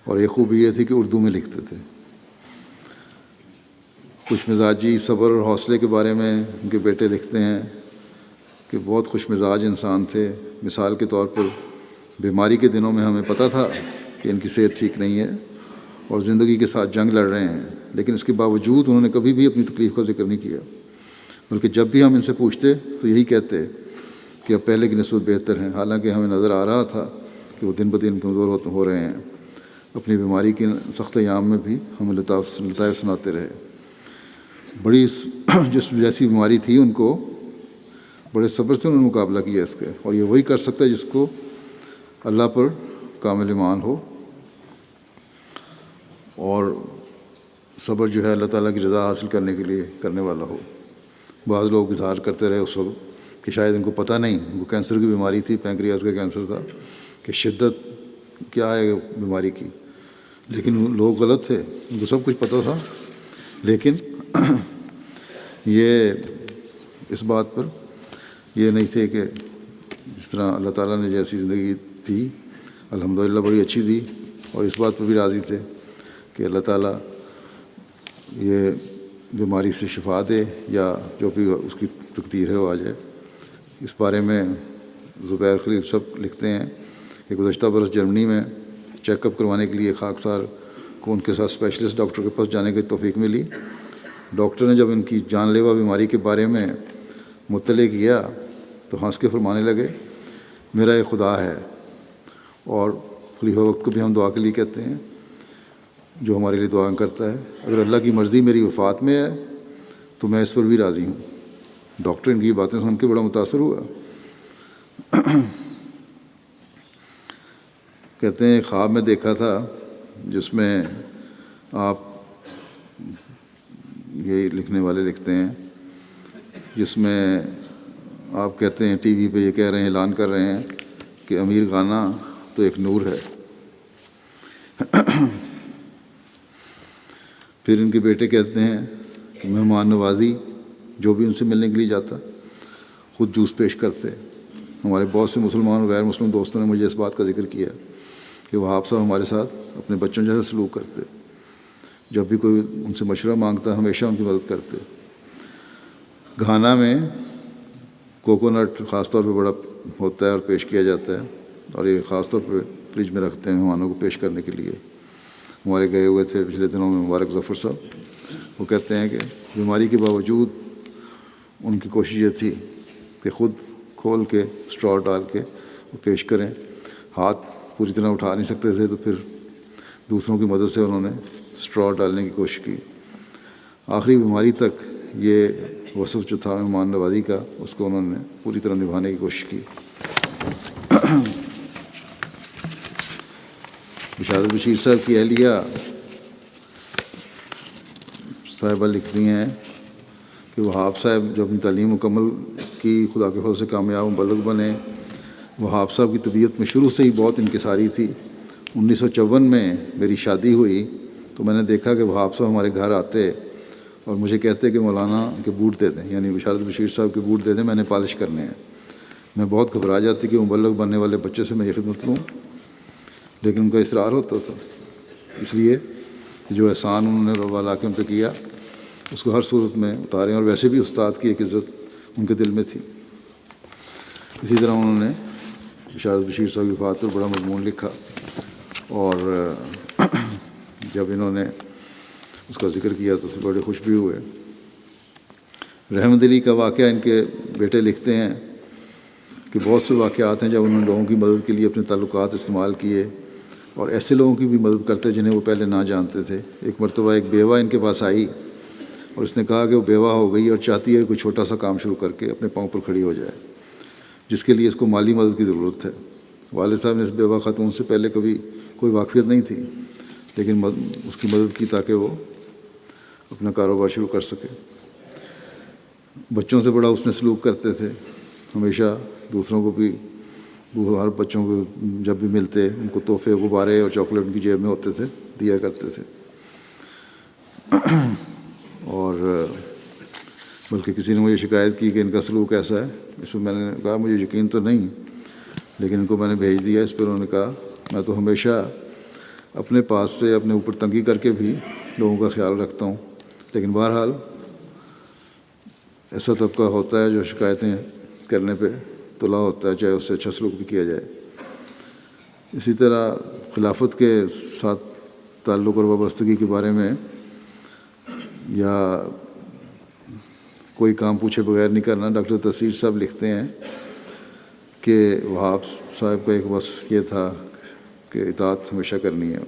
اور ایک خوبی یہ تھی کہ اردو میں لکھتے تھے۔ خوش مزاجی، صبر اور حوصلے کے بارے میں ان کے بیٹے لکھتے ہیں کہ بہت خوش مزاج انسان تھے۔ مثال کے طور پر بیماری کے دنوں میں ہمیں پتہ تھا کہ ان کی صحت ٹھیک نہیں ہے اور زندگی کے ساتھ جنگ لڑ رہے ہیں، لیکن اس کے باوجود انہوں نے کبھی بھی اپنی تکلیف کا ذکر نہیں کیا، بلکہ جب بھی ہم ان سے پوچھتے تو یہی کہتے کہ اب پہلے کی نسبت بہتر ہیں، حالانکہ ہمیں نظر آ رہا تھا کہ وہ دن بدن کمزور ہو رہے ہیں۔ اپنی بیماری کے سخت ایام میں بھی ہمیں لطائف سناتے رہے۔ بڑی جس جیسی بیماری تھی ان کو بڑے صبر سے انہوں نے مقابلہ کیا اس کے، اور یہ وہی کر سکتا ہے جس کو اللہ پر کامل ایمان ہو، اور صبر جو ہے اللہ تعالیٰ کی رضا حاصل کرنے کے لیے کرنے والا ہو۔ بعض لوگ اظہار کرتے رہے اس وقت کہ شاید ان کو پتہ نہیں، ان کو کینسر کی بیماری تھی، پینکریاس کا کینسر تھا، کہ شدت کیا ہے بیماری کی، لیکن لوگ غلط تھے، ان کو سب کچھ پتہ تھا، لیکن یہ اس بات پر یہ نہیں تھے کہ جس طرح اللہ تعالیٰ نے جیسی زندگی دی الحمدللہ بڑی اچھی دی، اور اس بات پر بھی راضی تھے کہ اللہ تعالیٰ یہ بیماری سے شفا دے یا جو بھی اس کی تقدیر ہے وہ آ جائے۔ اس بارے میں زبیر خلیل صاحب لکھتے ہیں کہ گزشتہ برس جرمنی میں چیک اپ کروانے کے لیے خاکسار کو ان کے ساتھ اسپیشلسٹ ڈاکٹر کے پاس جانے کی توفیق ملی۔ ڈاکٹر نے جب ان کی جان لیوا بیماری کے بارے میں مطلع کیا تو ہنس کے فرمانے لگے، میرا یہ خدا ہے، اور خلیفہ وقت کو بھی ہم دعا کے لیے کہتے ہیں، جو ہمارے لیے دعا کرتا ہے، اگر اللہ کی مرضی میری وفات میں ہے تو میں اس پر بھی راضی ہوں۔ ڈاکٹر ان کی باتیں سن کے بڑا متاثر ہوا۔ کہتے ہیں خواب میں دیکھا تھا جس میں آپ، یہی لکھنے والے لکھتے ہیں، جس میں آپ کہتے ہیں ٹی وی پہ یہ کہہ رہے ہیں، اعلان کر رہے ہیں کہ امیر خانہ تو ایک نور ہے۔ پھر ان کے بیٹے کہتے ہیں کہ مہمان نوازی، جو بھی ان سے ملنے کے لیے جاتا خود جوس پیش کرتے۔ ہمارے بہت سے مسلمان اور غیر مسلم دوستوں نے مجھے اس بات کا ذکر کیا کہ وہاب صاحب ہمارے ساتھ اپنے بچوں جیسا سلوک کرتے، جب بھی کوئی ان سے مشورہ مانگتا ہمیشہ ان کی مدد کرتے۔ گھانا میں کوکونٹ خاص طور پہ بڑا ہوتا ہے اور پیش کیا جاتا ہے، اور یہ خاص طور پہ فریج میں رکھتے ہیں مہمانوں کو پیش کرنے کے لیے۔ ہمارے گئے ہوئے تھے پچھلے دنوں میں مبارک ظفر صاحب، وہ کہتے ہیں کہ بیماری کے باوجود ان کی کوشش یہ تھی کہ خود کھول کے اسٹرا ڈال کے وہ پیش کریں۔ ہاتھ پوری طرح اٹھا نہیں سکتے تھے تو پھر دوسروں کی مدد سے انہوں نے اسٹرا ڈالنے کی کوشش کی۔ آخری بیماری تک یہ وصف جو تھا مہمان نوازی کا، اس کو انہوں نے پوری طرح نبھانے کی کوشش کی۔ بشارت بشیر صاحب کی اہلیہ صاحبہ لکھتی ہیں کہ وہاب صاحب جو اپنی تعلیم مکمل کی، خدا کے فضل سے کامیاب مبلغ بنے۔ وہاب صاحب کی طبیعت میں شروع سے ہی بہت انکساری تھی۔ 1954 میں میری شادی ہوئی تو میں نے دیکھا کہ وہاب صاحب ہمارے گھر آتے اور مجھے کہتے کہ مولانا کے بوٹ دے دیں، یعنی بشارت بشیر صاحب کے بوٹ دے دیں، میں نے پالش کرنے ہیں۔ میں بہت گھبرا جاتی کہ مبلغ بننے والے بچے سے میں یہ خدمت لوں، لیکن ان کا اصرار ہوتا تھا، اس لیے کہ جو احسان انہوں نے رب لا کے ان پہ کیا اس کو ہر صورت میں اتاریں، اور ویسے بھی استاد کی ایک عزت ان کے دل میں تھی۔ اسی طرح انہوں نے بشارت بشیر صاحب کی وفات پر بڑا مضمون لکھا، اور جب انہوں نے اس کا ذکر کیا تو بڑے خوش بھی ہوئے۔ رحمت علی کا واقعہ ان کے بیٹے لکھتے ہیں کہ بہت سے واقعات ہیں جب انہوں نے لوگوں کی مدد کے لیے اپنے تعلقات استعمال کیے اور ایسے لوگوں کی بھی مدد کرتے جنہیں وہ پہلے نہ جانتے تھے۔ ایک مرتبہ ایک بیوہ ان کے پاس آئی اور اس نے کہا کہ وہ بیوہ ہو گئی اور چاہتی ہے کہ کوئی چھوٹا سا کام شروع کر کے اپنے پاؤں پر کھڑی ہو جائے، جس کے لیے اس کو مالی مدد کی ضرورت ہے۔ والد صاحب نے اس بیوہ خاتون سے پہلے کبھی کوئی واقفیت نہیں تھی، لیکن اس کی مدد کی تاکہ وہ اپنا کاروبار شروع کر سکے۔ بچوں سے بڑا اس نے سلوک کرتے تھے، ہمیشہ دوسروں کو بھی، ہر بچوں کو جب بھی ملتے ان کو تحفے، غبارے اور چاکلیٹ ان کی جیب میں ہوتے تھے، دیا کرتے تھے۔ اور بلکہ کسی نے مجھے شکایت کی کہ ان کا سلوک ایسا ہے، اس میں نے کہا مجھے یقین تو نہیں، لیکن ان کو میں نے بھیج دیا۔ اس پر انہوں نے کہا میں تو ہمیشہ اپنے پاس سے اپنے اوپر تنگی کر کے بھی لوگوں کا خیال رکھتا ہوں، لیکن بہرحال ایسا طبقہ ہوتا ہے جو شکایتیں کرنے پہ تلا ہوتا ہے، چاہے اس سے اچھا سلوک بھی کیا جائے۔ اسی طرح خلافت کے ساتھ تعلق اور وابستگی کے بارے میں، یا کوئی کام پوچھے بغیر نہیں کرنا، ڈاکٹر تحصیل صاحب لکھتے ہیں کہ وہاب صاحب کا ایک وصف یہ تھا کہ اطاعت ہمیشہ کرنی ہے۔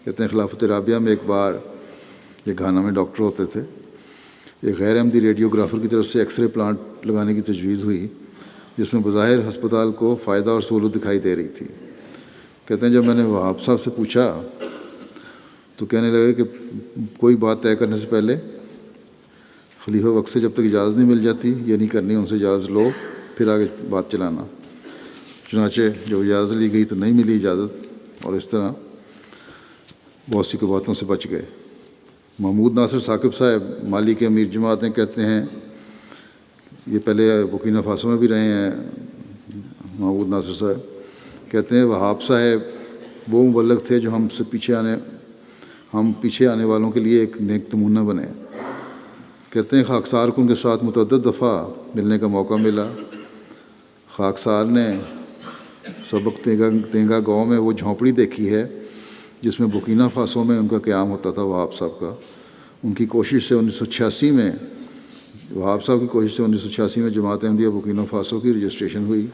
کہتے ہیں خلافت رابعہ میں ایک بار یہ گھانا میں ڈاکٹر ہوتے تھے، ایک غیر احمدی ریڈیوگرافر کی طرف سے ایکس رے پلانٹ لگانے کی تجویز ہوئی جس میں بظاہر ہسپتال کو فائدہ اور سہولت دکھائی دے رہی تھی۔ کہتے ہیں جب میں نے وہاب صاحب سے پوچھا تو کہنے لگے کہ کوئی بات طے کرنے سے پہلے خلیفہ وقت سے جب تک اجازت نہیں مل جاتی یہ نہیں کرنی، ان سے اجازت لو پھر آگے بات چلانا۔ چنانچہ جب اجازت لی گئی تو نہیں ملی اجازت، اور اس طرح بہت سی باتوں سے بچ گئے۔ محمود ناصر ثاقب صاحب مالی کے امیر جماعت ہیں، کہتے ہیں، یہ پہلے بورکینا فاسو میں بھی رہے ہیں محمود ناصر صاحب، کہتے ہیں وہاب صاحب وہ مبلغ تھے جو ہم پیچھے آنے والوں کے لیے ایک نیک نمونہ بنے۔ کہتے ہیں خاکسار کو ان کے ساتھ متعدد دفعہ ملنے کا موقع ملا۔ خاکسار نے سبق تینگا گاؤں میں وہ جھونپڑی دیکھی ہے جس میں بورکینا فاسو میں ان کا قیام ہوتا تھا وہاب صاحب کا۔ ان کی کوشش سے 1986 میں وہاب صاحب کی کوشش سے 1986 میں جماعت احمدیہ بورکینا فاسو کی رجسٹریشن ہوئی،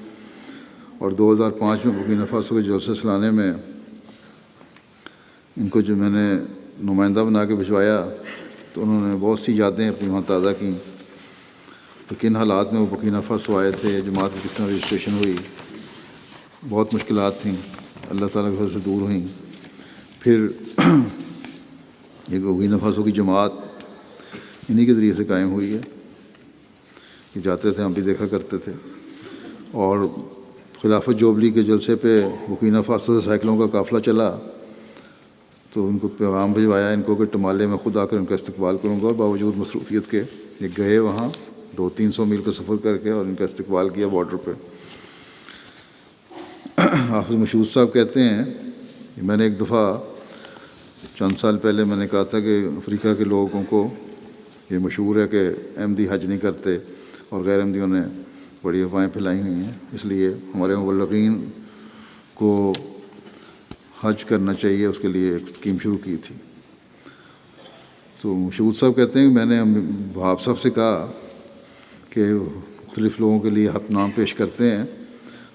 اور 2005 میں بورکینا فاسو کے جلسے سلانے میں ان کو جو میں نے نمائندہ بنا کے بھجوایا تو انہوں نے بہت سی یادیں اپنی وہاں تازہ کیں، تو کن حالات میں وہ بورکینا فاسو آئے تھے، جماعت کی کس طرح رجسٹریشن ہوئی، بہت مشکلات تھیں، اللہ تعالیٰ کے فضل سے دور ہوئیں۔ پھر یہ بورکینا فاسو کی جماعت انہی کے ذریعے سے قائم ہوئی ہے کہ جاتے تھے، ہم بھی دیکھا کرتے تھے۔ اور خلافت جوبلی کے جلسے پہ بورکینا فاسو سے سائیکلوں کا قافلہ چلا تو ان کو پیغام بھجوایا ان کو کہ ٹمالے میں خود آ کر ان کا استقبال کروں گا، اور باوجود مصروفیت کے یہ گئے وہاں 200-300 میل کا سفر کر کے اور ان کا استقبال کیا بارڈر پہ۔ حافظ مشہود صاحب کہتے ہیں کہ میں نے ایک دفعہ چند سال پہلے میں نے کہا تھا کہ افریقہ کے لوگوں کو یہ مشہور ہے کہ احمدی حج نہیں کرتے اور غیر احمدیوں نے بڑی افواہیں پھیلائی ہوئی ہیں، اس لیے ہمارے مبلغین کو حج کرنا چاہیے، اس کے لیے ایک اسکیم شروع کی تھی۔ تو مشہود صاحب کہتے ہیں کہ میں نے وہاب صاحب سے کہا کہ مختلف لوگوں کے لیے آپ نام پیش کرتے ہیں،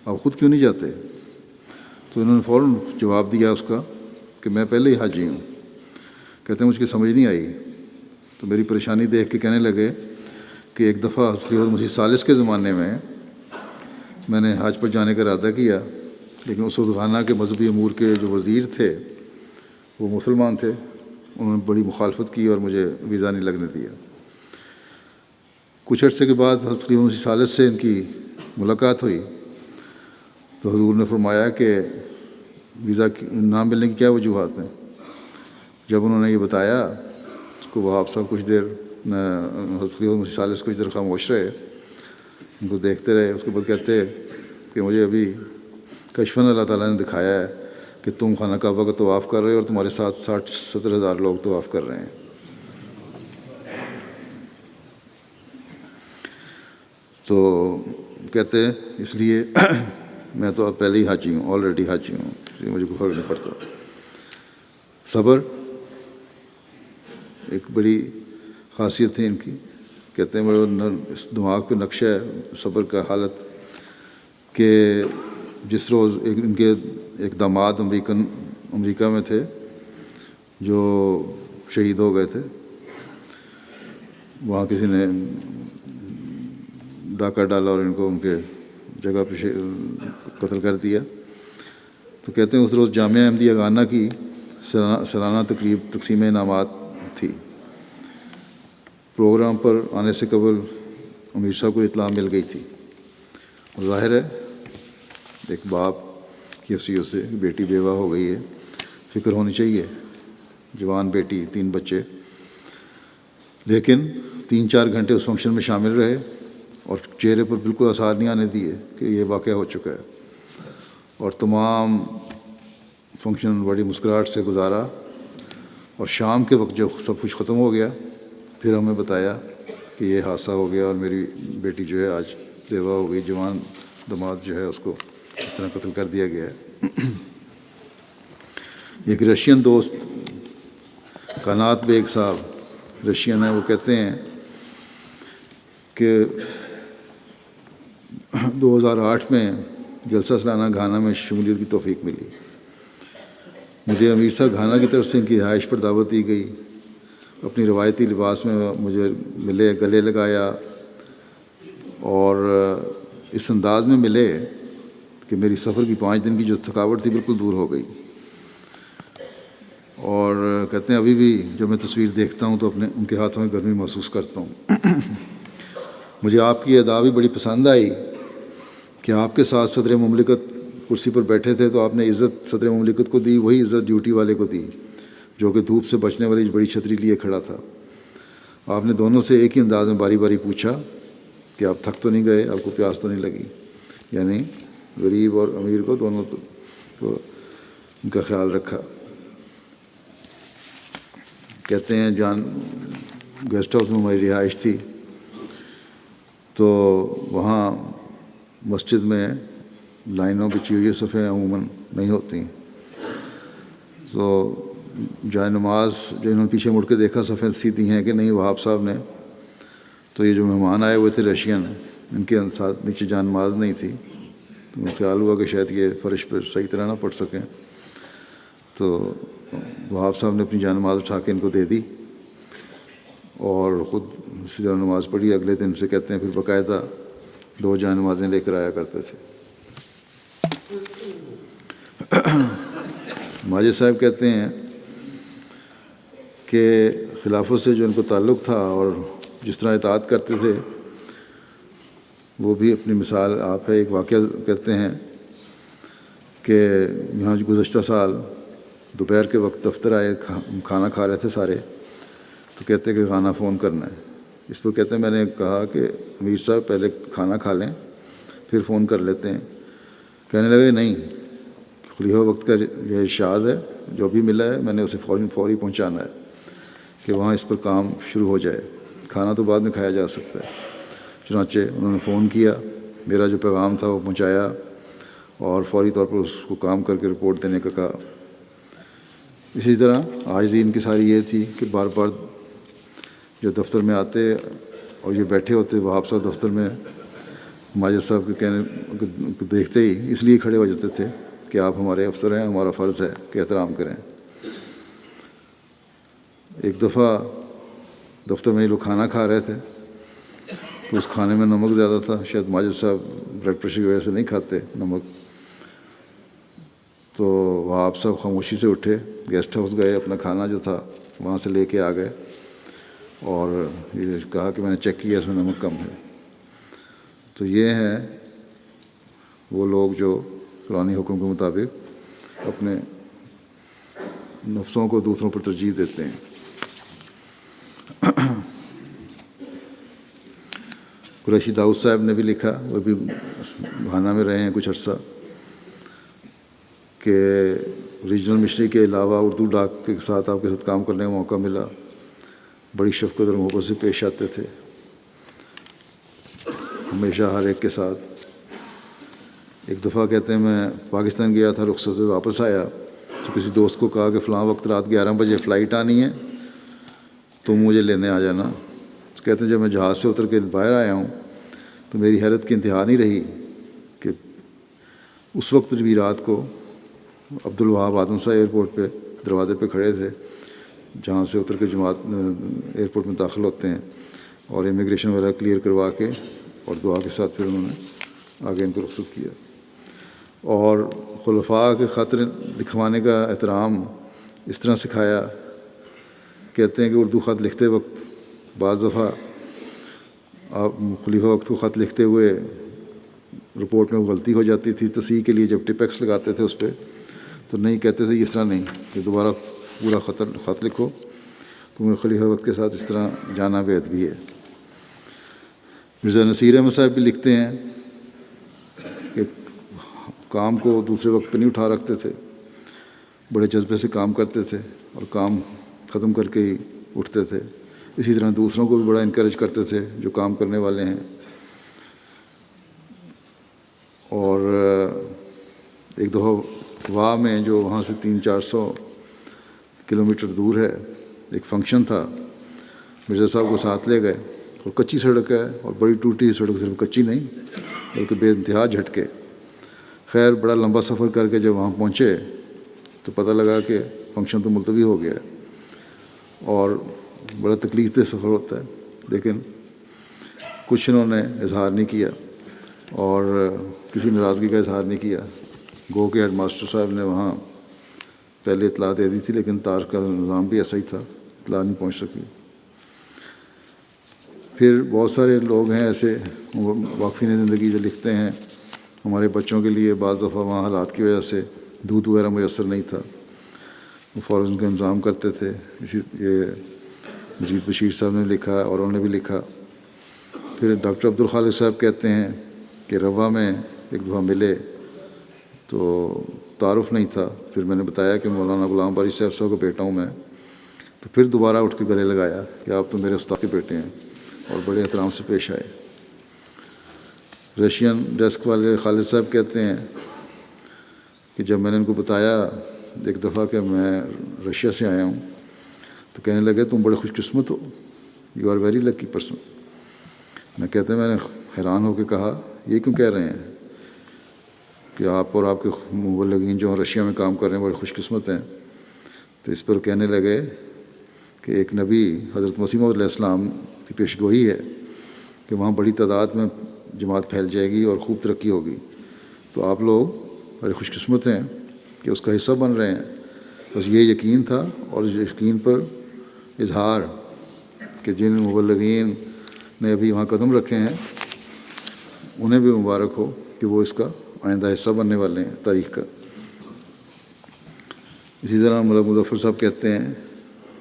آپ خود کیوں نہیں جاتے؟ تو انہوں نے فوراً جواب دیا اس کا کہ میں پہلے ہی حاجی ہوں۔ کہتے ہیں مجھ کو سمجھ نہیں آئی، تو میری پریشانی دیکھ کے کہنے لگے کہ ایک دفعہ حضرت مسیح ثالث کے زمانے میں نے حج پر جانے کا ارادہ کیا، لیکن اس وقت غانا کے مذہبی امور کے جو وزیر تھے وہ مسلمان تھے، انہوں نے بڑی مخالفت کی اور مجھے ویزا نہیں لگنے دیا۔ کچھ عرصے کے بعد حضرت مسیح ثالث سے ان کی ملاقات ہوئی تو حضور نے فرمایا کہ ویزا نہ ملنے کی کیا وجوہات ہیں۔ جب انہوں نے یہ بتایا اس کو وہاب صاحب کچھ دیر حضرت مسیح ثالث کچھ دیر خاموش رہے، ان کو دیکھتے رہے، اس کے بعد کہتے کہ مجھے ابھی کشفاً اللہ تعالیٰ نے دکھایا ہے کہ تم خانہ کعبہ کا طواف کر رہے ہو اور تمہارے ساتھ 60-70 ہزار لوگ طواف کر رہے ہیں۔ تو کہتے اس لیے میں تو اب پہلے ہی حاجی ہوں، آلریڈی حاجی ہوں، اس لیے مجھے کوئی فرق نہیں پڑتا۔ صبر ایک بڑی خاصیت تھی ان کی، کہتے ہیں میرا اس دماغ پہ نقشہ ہے صبر کا حالت کہ جس روز ان کے ایک داماد امریکہ میں تھے جو شہید ہو گئے تھے، وہاں کسی نے ڈاکہ ڈالا اور ان کو ان کے جگہ پہ قتل کر دیا۔ تو کہتے ہیں اس روز جامعہ احمدیہ غانا کی سالانہ تقریب تقسیم انعامات تھی۔ پروگرام پر آنے سے قبل امیر صاحب کو اطلاع مل گئی تھی، اور ظاہر ہے ایک باپ کی حیثیت سے بیٹی بیوہ ہو گئی ہے، فکر ہونی چاہیے، جوان بیٹی، 3 بچے، لیکن 3-4 گھنٹے اس فنکشن میں شامل رہے اور چہرے پر بالکل آثار نہیں آنے دیے کہ یہ واقعہ ہو چکا ہے، اور تمام فنکشن بڑی مسکراہٹ سے گزارا، اور شام کے وقت جب سب کچھ ختم ہو گیا پھر ہمیں بتایا کہ یہ حادثہ ہو گیا اور میری بیٹی جو ہے آج بیوہ ہو گئی، جوان داماد جو ہے اس کو اس طرح قتل کر دیا گیا ہے۔ ایک رشین دوست قنات بیگ صاحب رشین ہیں، وہ کہتے ہیں کہ 2008 میں جلسہ سالانہ گھانا میں شمولیت کی توفیق ملی۔ مجھے امیر صاحب گھانا کی طرف سے ان کی رہائش پر دعوت دی گئی، اپنی روایتی لباس میں مجھے ملے، گلے لگایا، اور اس انداز میں ملے کہ میری سفر کی 5 دن کی جو تھکاوٹ تھی بالکل دور ہو گئی۔ اور کہتے ہیں ابھی بھی جب میں تصویر دیکھتا ہوں تو ان کے ہاتھوں میں گرمی محسوس کرتا ہوں۔ مجھے آپ کی ادا بھی بڑی پسند آئی کہ آپ کے ساتھ صدر مملکت کرسی پر بیٹھے تھے تو آپ نے عزت صدر مملکت کو دی، وہی عزت ڈیوٹی والے کو دی جو کہ دھوپ سے بچنے والی بڑی چھتری لیے کھڑا تھا۔ آپ نے دونوں سے ایک ہی انداز میں باری باری پوچھا کہ آپ تھک تو نہیں گئے، آپ کو پیاس تو نہیں لگی؟ یعنی غریب اور امیر کو دونوں کو ان کا خیال رکھا۔ کہتے ہیں گیسٹ ہاؤس میں ہماری رہائش تھی، تو وہاں مسجد میں لائنوں بچھی ہوئی صفیں عموماً نہیں ہوتی، تو جائے نماز جو انہوں نے پیچھے مڑ کے دیکھا صفیں سیدھی ہیں کہ نہیں وہاب صاحب نے، تو یہ جو مہمان آئے ہوئے تھے رشین، ان کے ساتھ نیچے جائے نماز نہیں تھی، تو مجھے خیال ہوا کہ شاید یہ فرش پہ صحیح طرح نہ پڑھ سکیں، تو وہاب صاحب نے اپنی جائے نماز اٹھا کے ان کو دے دی اور خود اسی طرح نماز پڑھی۔ اگلے دن سے کہتے ہیں پھر باقاعدہ 2 جائے نمازیں لے کر آیا کرتے تھے۔ ماجد صاحب کہتے ہیں کہ خلافت سے جو ان کو تعلق تھا اور جس طرح اطاعت کرتے تھے وہ بھی اپنی مثال آپ ہے۔ ایک واقعہ کہتے ہیں کہ یہاں گزشتہ سال دوپہر کے وقت دفتر آئے، کھانا کھا رہے تھے سارے، تو کہتے کہ کھانا فون کرنا ہے۔ اس پر کہتے ہیں میں نے کہا کہ امیر صاحب پہلے کھانا کھا لیں پھر فون کر لیتے ہیں۔ کہنے لگے نہیں، خلیفہ وقت کا یہ ارشاد ہے، جو بھی ملا ہے میں نے اسے فوری پہنچانا ہے کہ وہاں اس پر کام شروع ہو جائے، کھانا تو بعد میں کھایا جا سکتا ہے۔ چنانچہ انہوں نے فون کیا، میرا جو پیغام تھا وہ پہنچایا اور فوری طور پر اس کو کام کر کے رپورٹ دینے کا کہا۔ اسی طرح آج دین کی ساری یہ تھی کہ بار بار جو دفتر میں آتے اور یہ بیٹھے ہوتے وہاب صاحب دفتر میں، ماجد صاحب کے کہنے کو دیکھتے ہی اس لیے کھڑے ہو جاتے تھے کہ آپ ہمارے افسر ہیں، ہمارا فرض ہے کہ احترام کریں۔ ایک دفعہ دفتر میں یہ لوگ کھانا کھا رہے تھے تو اس کھانے میں نمک زیادہ تھا، شاید ماجد صاحب بلڈ پریشر کی وجہ سے نہیں کھاتے نمک، تو وہاب صاحب خاموشی سے اٹھے، گیسٹ ہاؤس گئے، اپنا کھانا جو تھا وہاں سے لے کے آ گئے اور یہ کہا کہ میں نے چیک کیا اس میں نمک کم ہے۔ تو یہ ہیں وہ لوگ جو قرآنی حکم کے مطابق اپنے نفسوں کو دوسروں پر ترجیح دیتے ہیں۔ قریشی داؤد صاحب نے بھی لکھا، وہ بھی گھانا میں رہے ہیں کچھ عرصہ، کہ ریجنل مشنری کے علاوہ اردو ڈاک کے ساتھ آپ کے ساتھ کام کرنے کا موقع ملا، بڑی شفقت اور محبت سے پیش آتے تھے ہمیشہ ہر ایک کے ساتھ۔ ایک دفعہ کہتے ہیں میں پاکستان گیا تھا، رخصت سے واپس آیا تو کسی دوست کو کہا کہ فلاں وقت رات 11 بجے فلائٹ آنی ہے تو مجھے لینے آ جانا۔ تو کہتے ہیں جب میں جہاز سے اتر کے باہر آیا ہوں تو میری حیرت کی انتہا نہیں رہی کہ اس وقت بھی رات کو عبدالوہاب آدم صاحب ایئرپورٹ پہ دروازے پہ کھڑے تھے جہاں سے اتر کے جماعت ایئرپورٹ میں داخل ہوتے ہیں، اور امیگریشن وغیرہ کلیئر کروا کے اور دعا کے ساتھ پھر انہوں نے آگے ان کو رخصت کیا۔ اور خلفاء کے خط لکھوانے کا احترام اس طرح سکھایا، کہتے ہیں کہ اردو خط لکھتے وقت بعض دفعہ آپ خلیفہ وقت کو خط لکھتے ہوئے رپورٹ میں غلطی ہو جاتی تھی، تصحیح کے لیے جب ٹپیکس لگاتے تھے اس پہ تو نہیں کہتے تھے اس طرح نہیں کہ دوبارہ پورا خط لکھو، کیونکہ خلیفہ وقت کے ساتھ اس طرح جانا بے ادبی ہے۔ مرزا نصیر احمد صاحب بھی لکھتے ہیں کہ کام کو دوسرے وقت پہ نہیں اٹھا رکھتے تھے، بڑے جذبے سے کام کرتے تھے اور کام ختم کر کے ہی اٹھتے تھے۔ اسی طرح دوسروں کو بھی بڑا انکریج کرتے تھے جو کام کرنے والے ہیں۔ اور ایک دفعہ واہ میں جو وہاں سے 300-400 کلومیٹر دور ہے ایک فنکشن تھا، مرزا صاحب کو ساتھ لے گئے، اور کچی سڑک ہے اور بڑی ٹوٹی سڑک، صرف کچی نہیں بلکہ بے انتہا جھٹکے۔ خیر بڑا لمبا سفر کر کے جب وہاں پہنچے تو پتہ لگا کہ فنکشن تو ملتوی ہو گیا اور بڑا تکلیف دہ سفر ہوتا ہے، لیکن کچھ انہوں نے اظہار نہیں کیا اور کسی ناراضگی کا اظہار نہیں کیا۔ گو کے ہیڈ ماسٹر صاحب نے وہاں پہلے اطلاع دے دی تھی، لیکن تار کا نظام بھی ایسا ہی تھا، اطلاع نہیں پہنچ سکی۔ پھر بہت سارے لوگ ہیں ایسے واقفین زندگی جو لکھتے ہیں ہمارے بچوں کے لیے بعض دفعہ وہاں حالات کی وجہ سے دودھ وغیرہ میسر نہیں تھا، وہ فوراً ان کا انتظام کرتے تھے۔ یہ مجید بشیر صاحب نے لکھا اور انہوں نے بھی لکھا۔ پھر ڈاکٹر عبدالخالق صاحب کہتے ہیں کہ روا میں ایک دفعہ ملے تو تعارف نہیں تھا، پھر میں نے بتایا کہ مولانا غلام باری صاحب کا بیٹا ہوں میں، تو پھر دوبارہ اٹھ کے گلے لگایا کہ آپ تو میرے استاد کے بیٹے ہیں، اور بڑے احترام سے پیش آئے۔ رشین ڈیسک والے خالد صاحب کہتے ہیں کہ جب میں نے ان کو بتایا ایک دفعہ کہ میں رشیا سے آیا ہوں، تو کہنے لگے تم بڑے خوش قسمت ہو، you are very lucky person. میں کہتے ہیں میں نے حیران ہو کے کہا یہ کیوں کہہ رہے ہیں کہ آپ اور آپ کے مبلغین جو رشیا میں کام کر رہے ہیں بڑے خوش قسمت ہیں؟ تو اس پر کہنے لگے کہ ایک نبی حضرت مسیح موعود علیہ السلام کی پیشگوئی ہے کہ وہاں بڑی تعداد میں جماعت پھیل جائے گی اور خوب ترقی ہوگی، تو آپ لوگ بڑے خوش قسمت ہیں کہ اس کا حصہ بن رہے ہیں۔ بس یہ یقین تھا، اور اس یقین پر اظہار کہ جن مبلغین نے ابھی وہاں قدم رکھے ہیں انہیں بھی مبارک ہو کہ وہ اس کا آئندہ حصہ بننے والے ہیں تاریخ کا۔ اسی طرح مولانا مظفر صاحب کہتے ہیں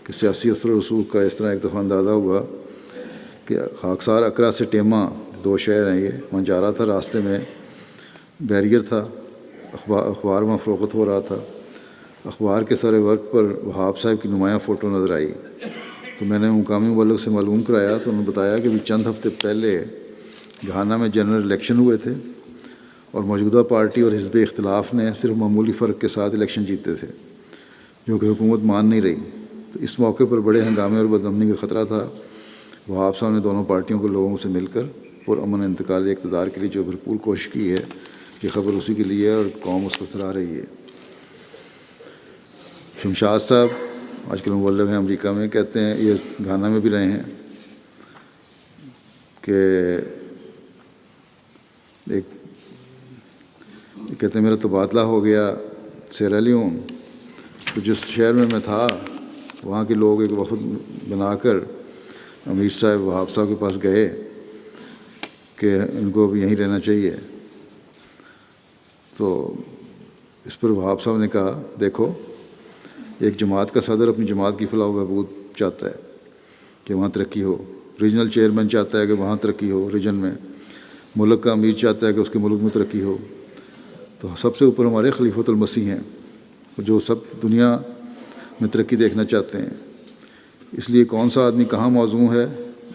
کہ سیاسی اثر و رسوخ کا اس طرح ایک دفعہ اندازہ ہوا کہ خاکسار اکرا سے ٹیما، دو شہر ہیں یہ، وہاں جا رہا تھا، راستے میں بیریئر تھا، اخبار وہاں فروخت ہو رہا تھا، اخبار کے سارے ورک پر وہاب صاحب کی نمایاں فوٹو نظر آئی، تو میں نے مقامی مبلغ سے معلوم کرایا تو انہوں نے بتایا کہ چند ہفتے پہلے گھانا میں جنرل الیکشن ہوئے تھے اور موجودہ پارٹی اور حزب اختلاف نے صرف معمولی فرق کے ساتھ الیکشن جیتے تھے، جو کہ حکومت مان نہیں رہی۔ تو اس موقع پر بڑے ہنگامے اور بدامنی کا خطرہ تھا۔ وہاب صاحب نے دونوں پارٹیوں کے لوگوں سے مل کر پرامن انتقالی اقتدار کے لیے جو بھرپور کوشش کی ہے، یہ خبر اسی کے لیے اور قوم اس کو سراہ رہی ہے۔ شمشاد صاحب آج کل مبلغ ہیں امریکہ میں، کہتے ہیں یہ گھانا میں بھی رہے ہیں کہ کہتے ہیں میرا تبادلہ ہو گیا سیرا لیون، تو جس شہر میں تھا وہاں کے لوگ ایک وفد بنا کر امیر صاحب وہاب صاحب کے پاس گئے کہ ان کو بھی یہیں رہنا چاہیے۔ تو اس پر وہاب صاحب نے کہا دیکھو، ایک جماعت کا صدر اپنی جماعت کی فلاح و بہبود چاہتا ہے کہ وہاں ترقی ہو، ریجنل چیئرمین چاہتا ہے کہ وہاں ترقی ہو ریجن میں، ملک کا امیر چاہتا ہے کہ اس کے ملک میں ترقی ہو، تو سب سے اوپر ہمارے خلیفۃ المسیح ہیں جو سب دنیا میں ترقی دیکھنا چاہتے ہیں، اس لیے کون سا آدمی کہاں موزوں ہے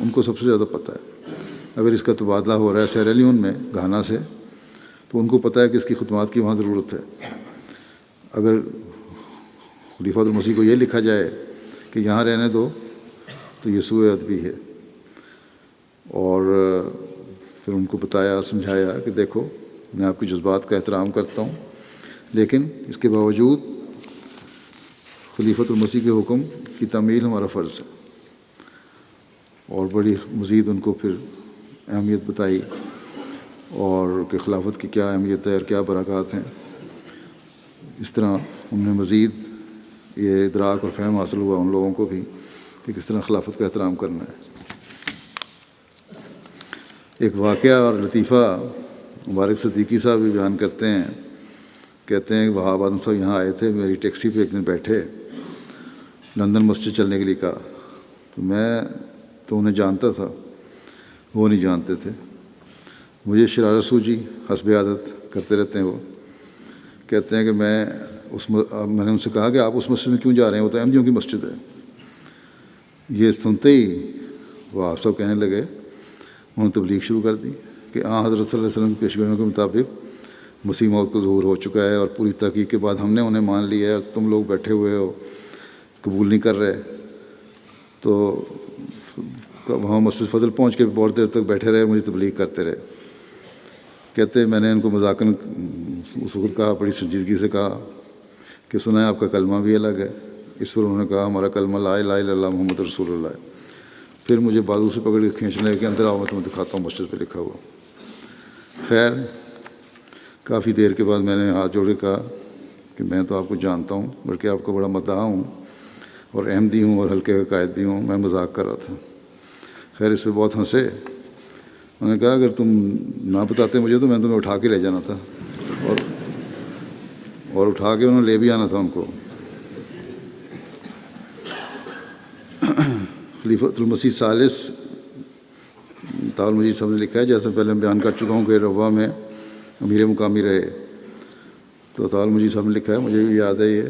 ان کو سب سے زیادہ پتہ ہے۔ اگر اس کا تبادلہ ہو رہا ہے سیرا لیون میں گھانا سے، تو ان کو پتہ ہے کہ اس کی خدمات کی وہاں ضرورت ہے۔ اگر خلیفۃ المسیح کو یہ لکھا جائے کہ یہاں رہنے دو تو یہ سوء ادبی ہے۔ اور پھر ان کو بتایا، سمجھایا کہ دیکھو میں آپ کے جذبات کا احترام کرتا ہوں، لیکن اس کے باوجود خلیفۃ المسیح کے حکم کی تعمیل ہمارا فرض ہے، اور بڑی مزید ان کو پھر اہمیت بتائی اور کہ خلافت کی کیا اہمیت ہے اور کیا برکات ہیں۔ اس طرح ان نے مزید یہ ادراک اور فہم حاصل ہوا ان لوگوں کو بھی کہ کس طرح خلافت کا احترام کرنا ہے۔ ایک واقعہ اور لطیفہ مبارک صدیقی صاحب بھی بیان کرتے ہیں، کہتے ہیں کہ وہاب آدم صاحب یہاں آئے تھے، میری ٹیکسی پہ ایک دن بیٹھے، لندن مسجد چلنے کے لیے کہا، تو میں تو انہیں جانتا تھا، وہ نہیں جانتے تھے، مجھے شرارت سوجی، حسب عادت کرتے رہتے ہیں وہ، کہتے ہیں کہ میں نے ان سے کہا کہ آپ اس مسجد میں کیوں جا رہے ہیں، وہ تو احمدیوں کی مسجد ہے۔ یہ سنتے ہی وہ سب کہنے لگے، انہوں نے تبلیغ شروع کر دی کہ حضرت صلی اللہ علیہ وسلم کی پیشگوئیوں کے مطابق مسیح موعود کا ظہور ہو چکا ہے، اور پوری تحقیق کے بعد ہم نے انہیں مان لیا ہے، اور تم لوگ بیٹھے ہوئے ہو قبول نہیں کر رہے۔ تو وہاں مسجد فضل پہنچ کے بہت دیر تک بیٹھے رہے، مجھے تبلیغ کرتے رہے۔ کہتے میں نے ان کو مذاقاً اس وقت کہا، بڑی سنجیدگی سے کہا کہ سنا ہے آپ کا کلمہ بھی الگ ہے۔ اس پر انہوں نے کہا ہمارا کلمہ لا الہ الا اللہ محمد رسول اللہ ہے۔ پھر مجھے بازو سے پکڑ کے کھینچنے لگے کہ اندر آؤ، میں تمہیں دکھاتا ہوں مسجد پہ لکھا ہوا۔ خیر کافی دیر کے بعد میں نے ہاتھ جوڑ کے کہا کہ میں تو آپ کو جانتا ہوں، بلکہ آپ کو بڑا مداح ہوں اور احمدی ہوں اور حلقے کا قائد بھی ہوں، میں مذاق کر رہا تھا۔ خیر اس پہ بہت ہنسے، انہوں نے کہا اگر تم نہ بتاتے مجھے تو میں تمہیں اٹھا کے لے جانا تھا، اور اٹھا کے انہوں نے لے بھی آنا تھا ان کو۔ خلیفۃ المسیح ثالث طاہر المجید صاحب نے لکھا ہے، جیسے پہلے میں بیان کر چکا ہوں کہ روا میں امیر مقامی رہے، تو طاہر المجید صاحب نے لکھا ہے، مجھے بھی یاد ہے یہ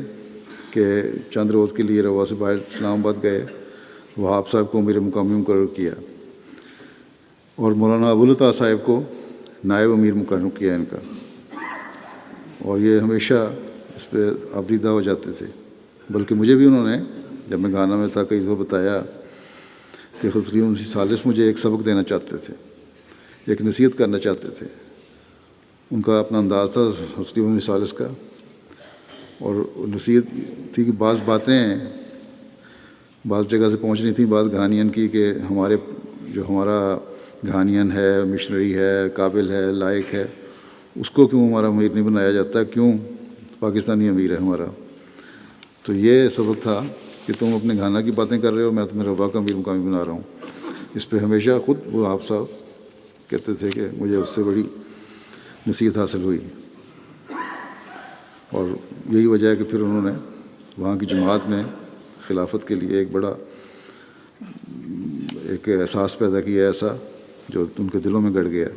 کہ چند روز کے لیے روا سے باہر اسلام آباد گئے، وہاب صاحب کو امیر مقامی مقرر کیا، اور مولانا ابوالعطا صاحب کو نائب امیر مقرر کیا ان کا، اور یہ ہمیشہ اس پہ آبدیدہ ہو جاتے تھے۔ بلکہ مجھے بھی انہوں نے جب میں گھانا میں تھا کئی دفعہ بتایا کہ خلیفۃ المسیح ثالث مجھے ایک سبق دینا چاہتے تھے، ایک نصیحت کرنا چاہتے تھے۔ ان کا اپنا انداز تھا خلیفۃ المسیح ثالث کا، اور نصیحت تھی کہ بعض باتیں بعض جگہ سے پہنچ رہی تھیں، بعض گھانین کی، کہ ہمارا گھانین ہے، مشنری ہے، قابل ہے، لائق ہے، اس کو کیوں ہمارا امیر نہیں بنایا جاتا، کیوں پاکستانی امیر ہے ہمارا؟ تو یہ سبق تھا کہ تم اپنے گھانا کی باتیں کر رہے ہو، میں تمہیں روا کا امیر مقامی بنا رہا ہوں۔ اس پہ ہمیشہ خود وہ آپ صاحب کہتے تھے کہ مجھے اس سے بڑی نصیحت حاصل ہوئی، اور یہی وجہ ہے کہ پھر انہوں نے وہاں کی جماعت میں خلافت کے لیے ایک احساس پیدا کیا، ایسا جو ان کے دلوں میں گڑ گیا۔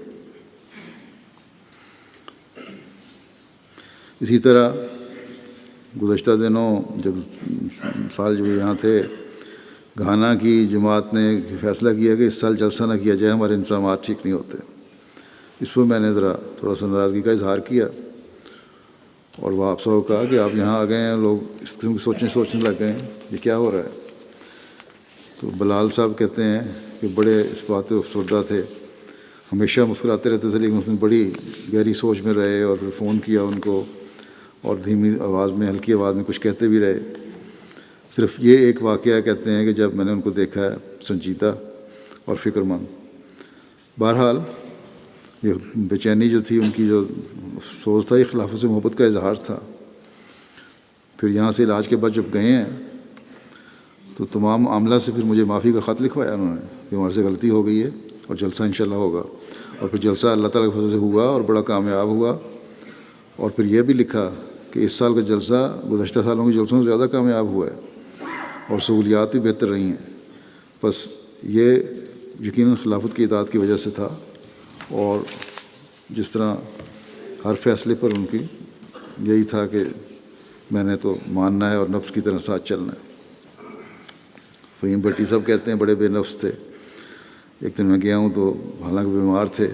اسی طرح گزشتہ دنوں جب سال جو یہاں تھے، گھانا کی جماعت نے فیصلہ کیا کہ اس سال جلسہ نہ کیا جائے، ہمارے انتظامات ٹھیک نہیں ہوتے۔ اس پر میں نے تھوڑا سا ناراضگی کا اظہار کیا، اور وہ آپ صاحب کہا کہ آپ یہاں آ گئے ہیں، لوگ اس قسم کی سوچنے لگ گئے ہیں، یہ کیا ہو رہا ہے؟ تو بلال صاحب کہتے ہیں کہ بڑے اس بات پہ افسردہ تھے، ہمیشہ مسکراتے رہتے تھے، لیکن اس نے بڑی گہری سوچ میں رہے، اور پھر فون کیا ان کو، اور دھیمی آواز میں، ہلکی آواز میں کچھ کہتے بھی رہے۔ صرف یہ ایک واقعہ کہتے ہیں کہ جب میں نے ان کو دیکھا ہے سنجیدہ اور فکر مند۔ بہرحال یہ بے چینی جو تھی، ان کی جو افسوس تھا، یہ خلافت سے محبت کا اظہار تھا۔ پھر یہاں سے علاج کے بعد جب گئے ہیں تو تمام عاملہ سے پھر مجھے معافی کا خط لکھوایا انہوں نے کہ ہمارے سے غلطی ہو گئی ہے، اور جلسہ انشاءاللہ ہوگا۔ اور پھر جلسہ اللہ تعالیٰ کے فضل سے ہوا اور بڑا کامیاب ہوا، اور پھر یہ بھی لکھا کہ اس سال کا جلسہ گزشتہ سالوں کے جلسوں سے زیادہ کامیاب ہوا ہے، اور سہولیات بھی بہتر رہی ہیں۔ بس یہ یقیناً خلافت کی اطاعت کی وجہ سے تھا، اور جس طرح ہر فیصلے پر ان کی یہی تھا کہ میں نے تو ماننا ہے اور نفس کی طرح ساتھ چلنا ہے۔ فہیم بھٹی صاحب کہتے ہیں بڑے بے نفس تھے۔ ایک دن میں گیا ہوں تو حالانکہ بیمار تھے،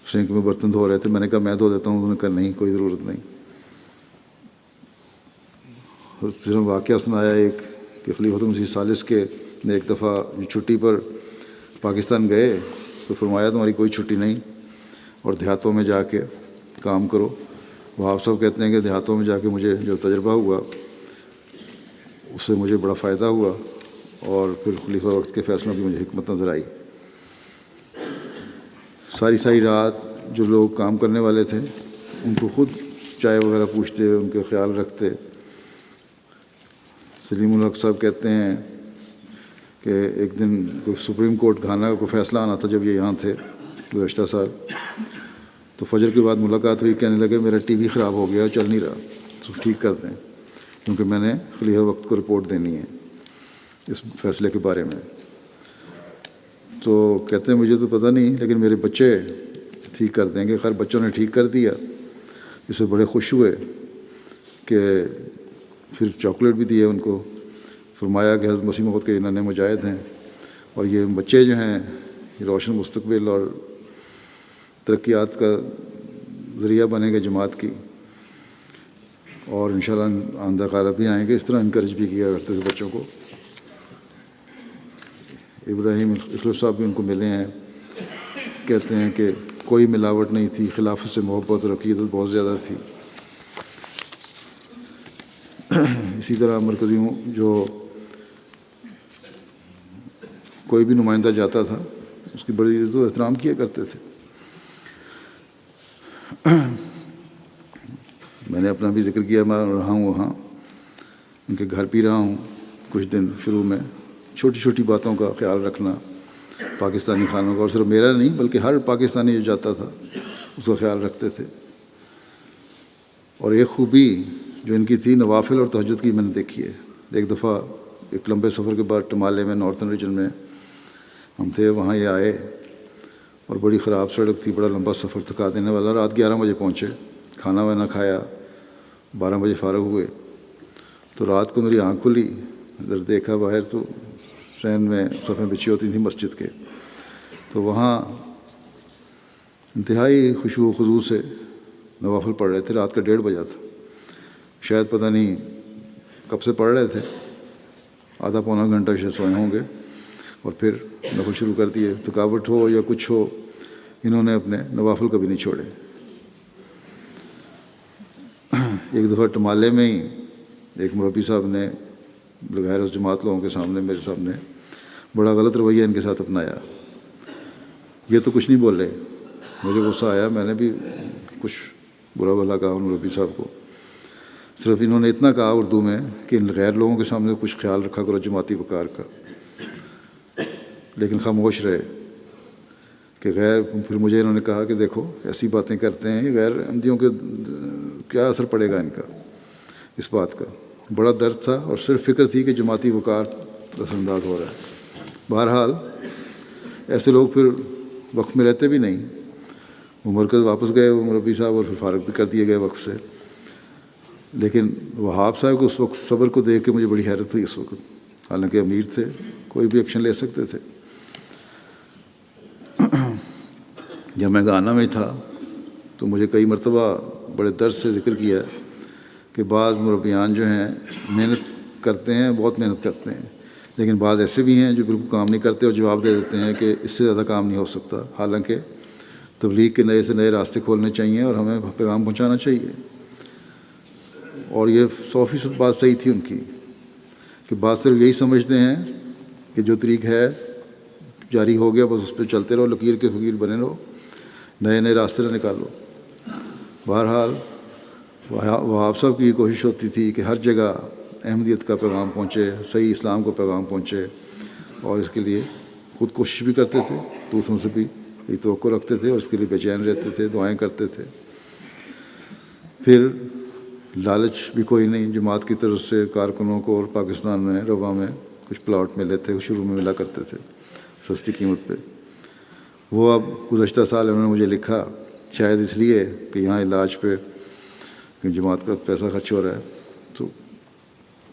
سنک میں برتن دھو رہے تھے، میں نے کہا میں دھو دیتا ہوں، انہوں نے کہا نہیں، کوئی ضرورت نہیں۔ صرف واقعہ سنایا ایک کہ خلیفۃ المسیح ثالث کے نے ایک دفعہ چھٹی پر پاکستان گئے تو فرمایا تمہاری کوئی چھٹی نہیں، اور دیہاتوں میں جا کے کام کرو۔ وہ آپ سب کہتے ہیں کہ دیہاتوں میں جا کے مجھے جو تجربہ ہوا اس سے مجھے بڑا فائدہ ہوا، اور پھر خلیفہ وقت کے فیصلوں کی مجھے حکمت نظر آئی۔ ساری رات جو لوگ کام کرنے والے تھے ان کو خود چائے وغیرہ پوچھتے، ان کے خیال رکھتے۔ سلیم الحق صاحب کہتے ہیں کہ ایک دن کوئی سپریم کورٹ گھانا کو فیصلہ آنا تھا جب یہ یہاں تھے گزشتہ سال، تو فجر کے بعد ملاقات ہوئی، کہنے لگے میرا ٹی وی خراب ہو گیا، چل نہیں رہا، تو ٹھیک کر دیں، کیونکہ میں نے خلیفہ وقت کو رپورٹ دینی ہے اس فیصلے کے بارے میں۔ تو کہتے ہیں مجھے تو پتہ نہیں، لیکن میرے بچے ٹھیک کر دیں گے۔ خیر بچوں نے ٹھیک کر دیا، اس سے بڑے خوش ہوئے کہ پھر چاکلیٹ بھی دیے ان کو، فرمایا کہ حضرت مسیح موعود کے ننھے مجاہد ہیں، اور یہ بچے جو ہیں یہ روشن مستقبل اور ترقیات کا ذریعہ بنے گے جماعت کی، اور انشاءاللہ آئندہ قارب بھی آئیں گے۔ اس طرح انکریج بھی کیا کرتے تھے بچوں کو۔ ابراہیم اخلص صاحب بھی ان کو ملے ہیں، کہتے ہیں کہ کوئی ملاوٹ نہیں تھی، خلافت سے محبت اور عقیدت بہت زیادہ تھی۔ اسی طرح مرکزی جو کوئی بھی نمائندہ جاتا تھا اس کی بڑی عزت و احترام کیا کرتے تھے۔ میں نے اپنا بھی ذکر کیا، میں رہا ہوں وہاں، ان کے گھر بھی رہا ہوں کچھ دن۔ شروع میں چھوٹی چھوٹی باتوں کا خیال رکھنا، پاکستانی خانوں کا، اور صرف میرا نہیں بلکہ ہر پاکستانی جو جاتا تھا اس کا خیال رکھتے تھے۔ اور ایک خوبی جو ان کی تھی نوافل اور تہجد کی میں نے دیکھی ہے۔ ایک دفعہ ایک لمبے سفر کے بعد ٹمالے میں نارتھن ریجن میں ہم تھے، وہاں یہ آئے اور بڑی خراب سڑک تھی، بڑا لمبا سفر تھکا دینے والا۔ رات 11 بجے پہنچے، کھانا وانا کھایا، 12 بجے فارغ ہوئے۔ تو رات کو میری آنکھ کھلی، ادھر دیکھا باہر تو سین میں صفیں بچھی ہوتی تھیں مسجد کے، تو وہاں انتہائی خشوع و خضوع سے نوافل پڑھ رہے تھے۔ رات کا 1:30 بجا تھا، شاید پتہ نہیں کب سے پڑھ رہے تھے، آدھا پونا گھنٹہ شاید سوئے ہوں گے، اور پھر نفل شروع کر دیے۔ تھکاوٹ ہو یا کچھ ہو، انہوں نے اپنے نوافل کبھی نہیں چھوڑے۔ ایک دفعہ ٹمالے میں ہی ایک مربی صاحب نے بغیر اس جماعت لوگوں کے سامنے میرے سامنے بڑا غلط رویہ ان کے ساتھ اپنایا۔ یہ تو کچھ نہیں بولے، مجھے غصہ آیا، میں نے بھی کچھ برا بھلا کہا ان مربی صاحب کو۔ صرف انہوں نے اتنا کہا اردو میں کہ ان غیر لوگوں کے سامنے کچھ خیال رکھا کرو جماعتی وقار کا، لیکن خاموش رہے کہ غیر۔ پھر مجھے انہوں نے کہا کہ دیکھو ایسی باتیں کرتے ہیں یہ غیر احمدیوں کے، کیا اثر پڑے گا ان کا اس بات کا۔ بڑا درد تھا اور صرف فکر تھی کہ جماعتی وقار اثر انداز ہو رہا ہے۔ بہرحال ایسے لوگ پھر وقف میں رہتے بھی نہیں، وہ مرکز واپس گئے وہ مربی صاحب، اور پھر فارغ بھی کر دیے گئے وقف سے۔ لیکن وہاب صاحب کو اس وقت صبر کو دیکھ کے مجھے بڑی حیرت ہوئی اس وقت، حالانکہ امیر تھے، کوئی بھی ایکشن لے سکتے تھے۔ جب میں گانا میں تھا تو مجھے کئی مرتبہ بڑے درد سے ذکر کیا کہ بعض مربیان جو ہیں محنت کرتے ہیں، بہت محنت کرتے ہیں، لیکن بعض ایسے بھی ہیں جو بالکل کام نہیں کرتے اور جواب دے دیتے ہیں کہ اس سے زیادہ کام نہیں ہو سکتا، حالانکہ تبلیغ کے نئے سے نئے راستے کھولنے چاہیے اور ہمیں پیغام پہنچانا چاہیے۔ اور یہ 100% بات صحیح تھی ان کی، کہ بعض صرف یہی سمجھتے ہیں کہ جو طریق ہے جاری ہو گیا بس اس پہ چلتے رہو، لکیر کے فقیر بنے رہو، نئے نئے راستے نہ نکالو۔ بہرحال وہاب صاحب کی یہ کوشش ہوتی تھی کہ ہر جگہ احمدیت کا پیغام پہنچے، صحیح اسلام کو پیغام پہنچے، اور اس کے لیے خود کوشش بھی کرتے تھے، دوسروں سے بھی یہ توقع رکھتے تھے اور اس کے لیے بے چین رہتے تھے، دعائیں کرتے تھے۔ پھر لالچ بھی کوئی نہیں، جماعت کی طرف سے کارکنوں کو، اور پاکستان میں روا میں کچھ پلاٹ ملے تھے، شروع میں ملا کرتے تھے سستی قیمت پہ۔ وہ اب گزشتہ سال انہوں نے مجھے لکھا، شاید اس لیے کہ یہاں علاج پہ جماعت کا پیسہ خرچ ہو رہا ہے، تو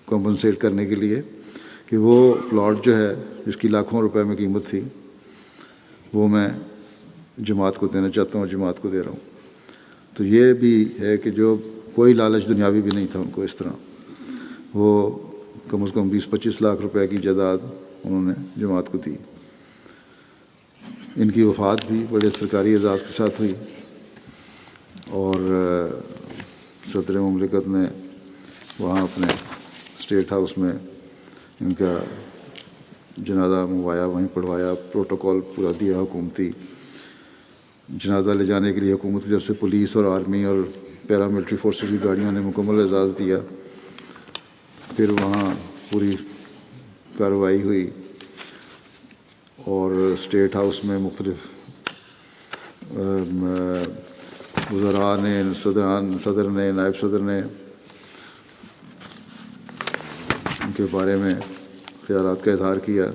کمپنسیٹ کرنے کے لیے کہ وہ پلاٹ جو ہے جس کی لاکھوں روپے میں قیمت تھی وہ میں جماعت کو دینا چاہتا ہوں اور جماعت کو دے رہا ہوں۔ تو یہ بھی ہے کہ جو کوئی لالچ دنیاوی بھی نہیں تھا ان کو اس طرح، وہ کم از کم 20-25 لاکھ روپے کی جائیداد انہوں نے جماعت کو دی۔ ان کی وفات بھی بڑے سرکاری اعزاز کے ساتھ ہوئی، اور صدر مملکت نے وہاں اپنے اسٹیٹ ہاؤس میں ان کا جنازہ منگوایا، وہیں پڑھوایا، پروٹوکول پورا دیا حکومتی۔ جنازہ لے جانے کے لیے حکومت کی طرف سے پولیس اور آرمی اور پیراملٹری فورسز کی گاڑیوں نے مکمل اعزاز دیا۔ پھر وہاں پوری کارروائی ہوئی، اور اسٹیٹ ہاؤس میں مختلف وزراء نے، صدر نے، نائب صدر نے ان کے بارے میں خیالات کا اظہار کیا۔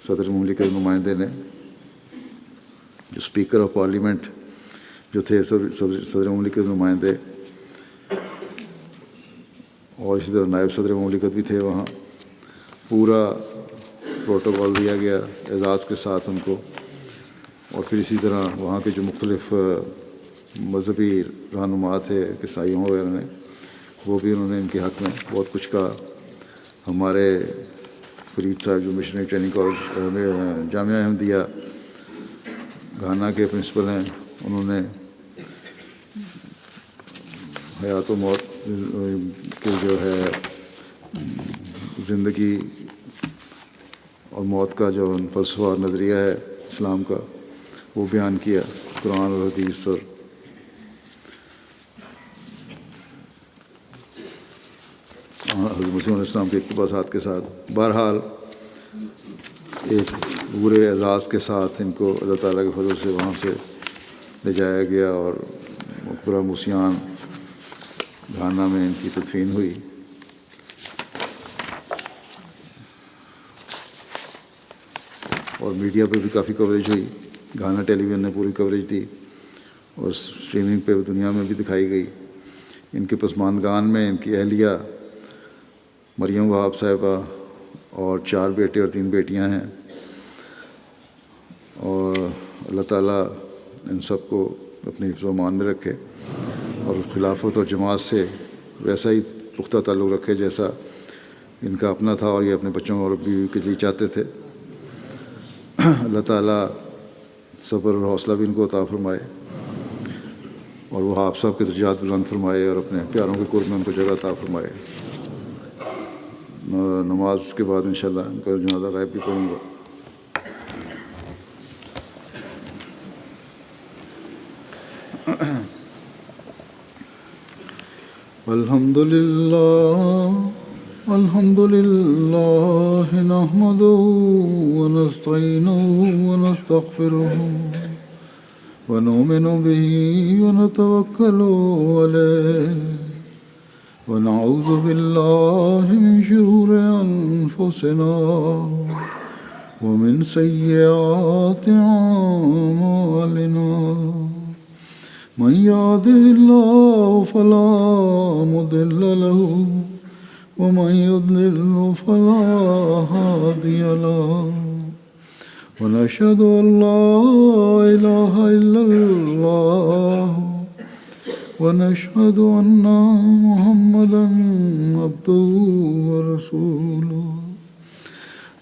صدر مملکت نمائندے نے، جو اسپیکر آف پارلیمنٹ جو تھے صدر مملکت نمائندے، اور اسی طرح نائب صدر مملکت بھی تھے وہاں، پورا پروٹوکول دیا گیا اعزاز کے ساتھ ان کو۔ اور پھر اسی طرح وہاں کے جو مختلف مذہبی رہنما تھے عیسائیوں وغیرہ نے، وہ بھی انہوں نے ان کے حق میں بہت کچھ کہا۔ ہمارے فرید صاحب جو مشنری ٹریننگ کالج جامعہ احمدیہ گھانا کے پرنسپل ہیں، انہوں نے حیات و موت کے جو ہے زندگی اور موت کا جو فلسفہ اور نظریہ ہے اسلام کا، وہ بیان کیا قرآن اور حدیث اور حضرت مسیح علیہ السلام کے اقتباسات کے ساتھ۔ بہرحال ایک پورے اعزاز کے ساتھ ان کو اللہ تعالیٰ کے فضل سے وہاں سے لے جایا گیا اور مقبرہ موسیان گھانا میں ان کی تدفین ہوئی۔ اور میڈیا پہ بھی کافی کوریج ہوئی، گھانا ٹیلی ویژن نے پوری کوریج دی اور اسٹریمنگ پہ دنیا میں بھی دکھائی گئی۔ ان کے پسماندگان میں ان کی اہلیہ مریم وہاب صاحبہ اور 4 بیٹے اور 3 بیٹیاں ہیں، اور اللہ تعالیٰ ان سب کو اپنی حفظ و امان میں رکھے اور خلافت اور جماعت سے ویسا ہی پختہ تعلق رکھے جیسا ان کا اپنا تھا اور یہ اپنے بچوں اور بیوی کے لیے چاہتے تھے۔ اللہ تعالیٰ صبر اور حوصلہ بھی ان کو عطا فرمائے اور وہ آپ سب کے درجات بلند فرمائے اور اپنے پیاروں کے قرب میں ان کو جگہ عطا فرمائے۔ نماز کے بعد انشاءاللہ ان کا جنازہ غائب بھی پڑھوں گا۔ الحمد للہ نحمده ونستعینه ونستغفره ونؤمن به ونتوکل علیہ ونعوذ باللہ من شرور انفسنا ومن سیئات اعمالنا من يهده الله فلا مضل له ومن يضلل فلا هادي له ونشهد أن لا إله إلا الله ونشهد أن محمدا عبده ورسوله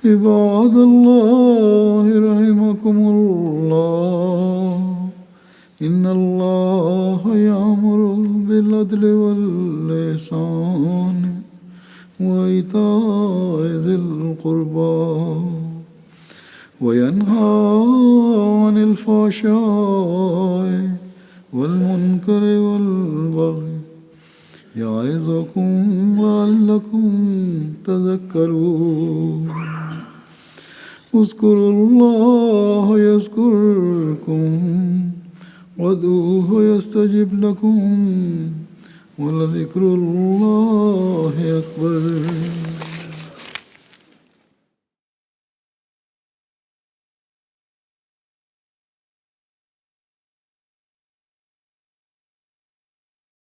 عباد الله رحمكم الله إن الله يأمر بالعدل والإحسان وإيتاء ذي القربى وينهى عن الفحشاء والمنكر والبغي يعظكم لعلكم تذكرون اذكروا الله يذكركم وادعوه يستجب لكم ولذكر الله أكبر۔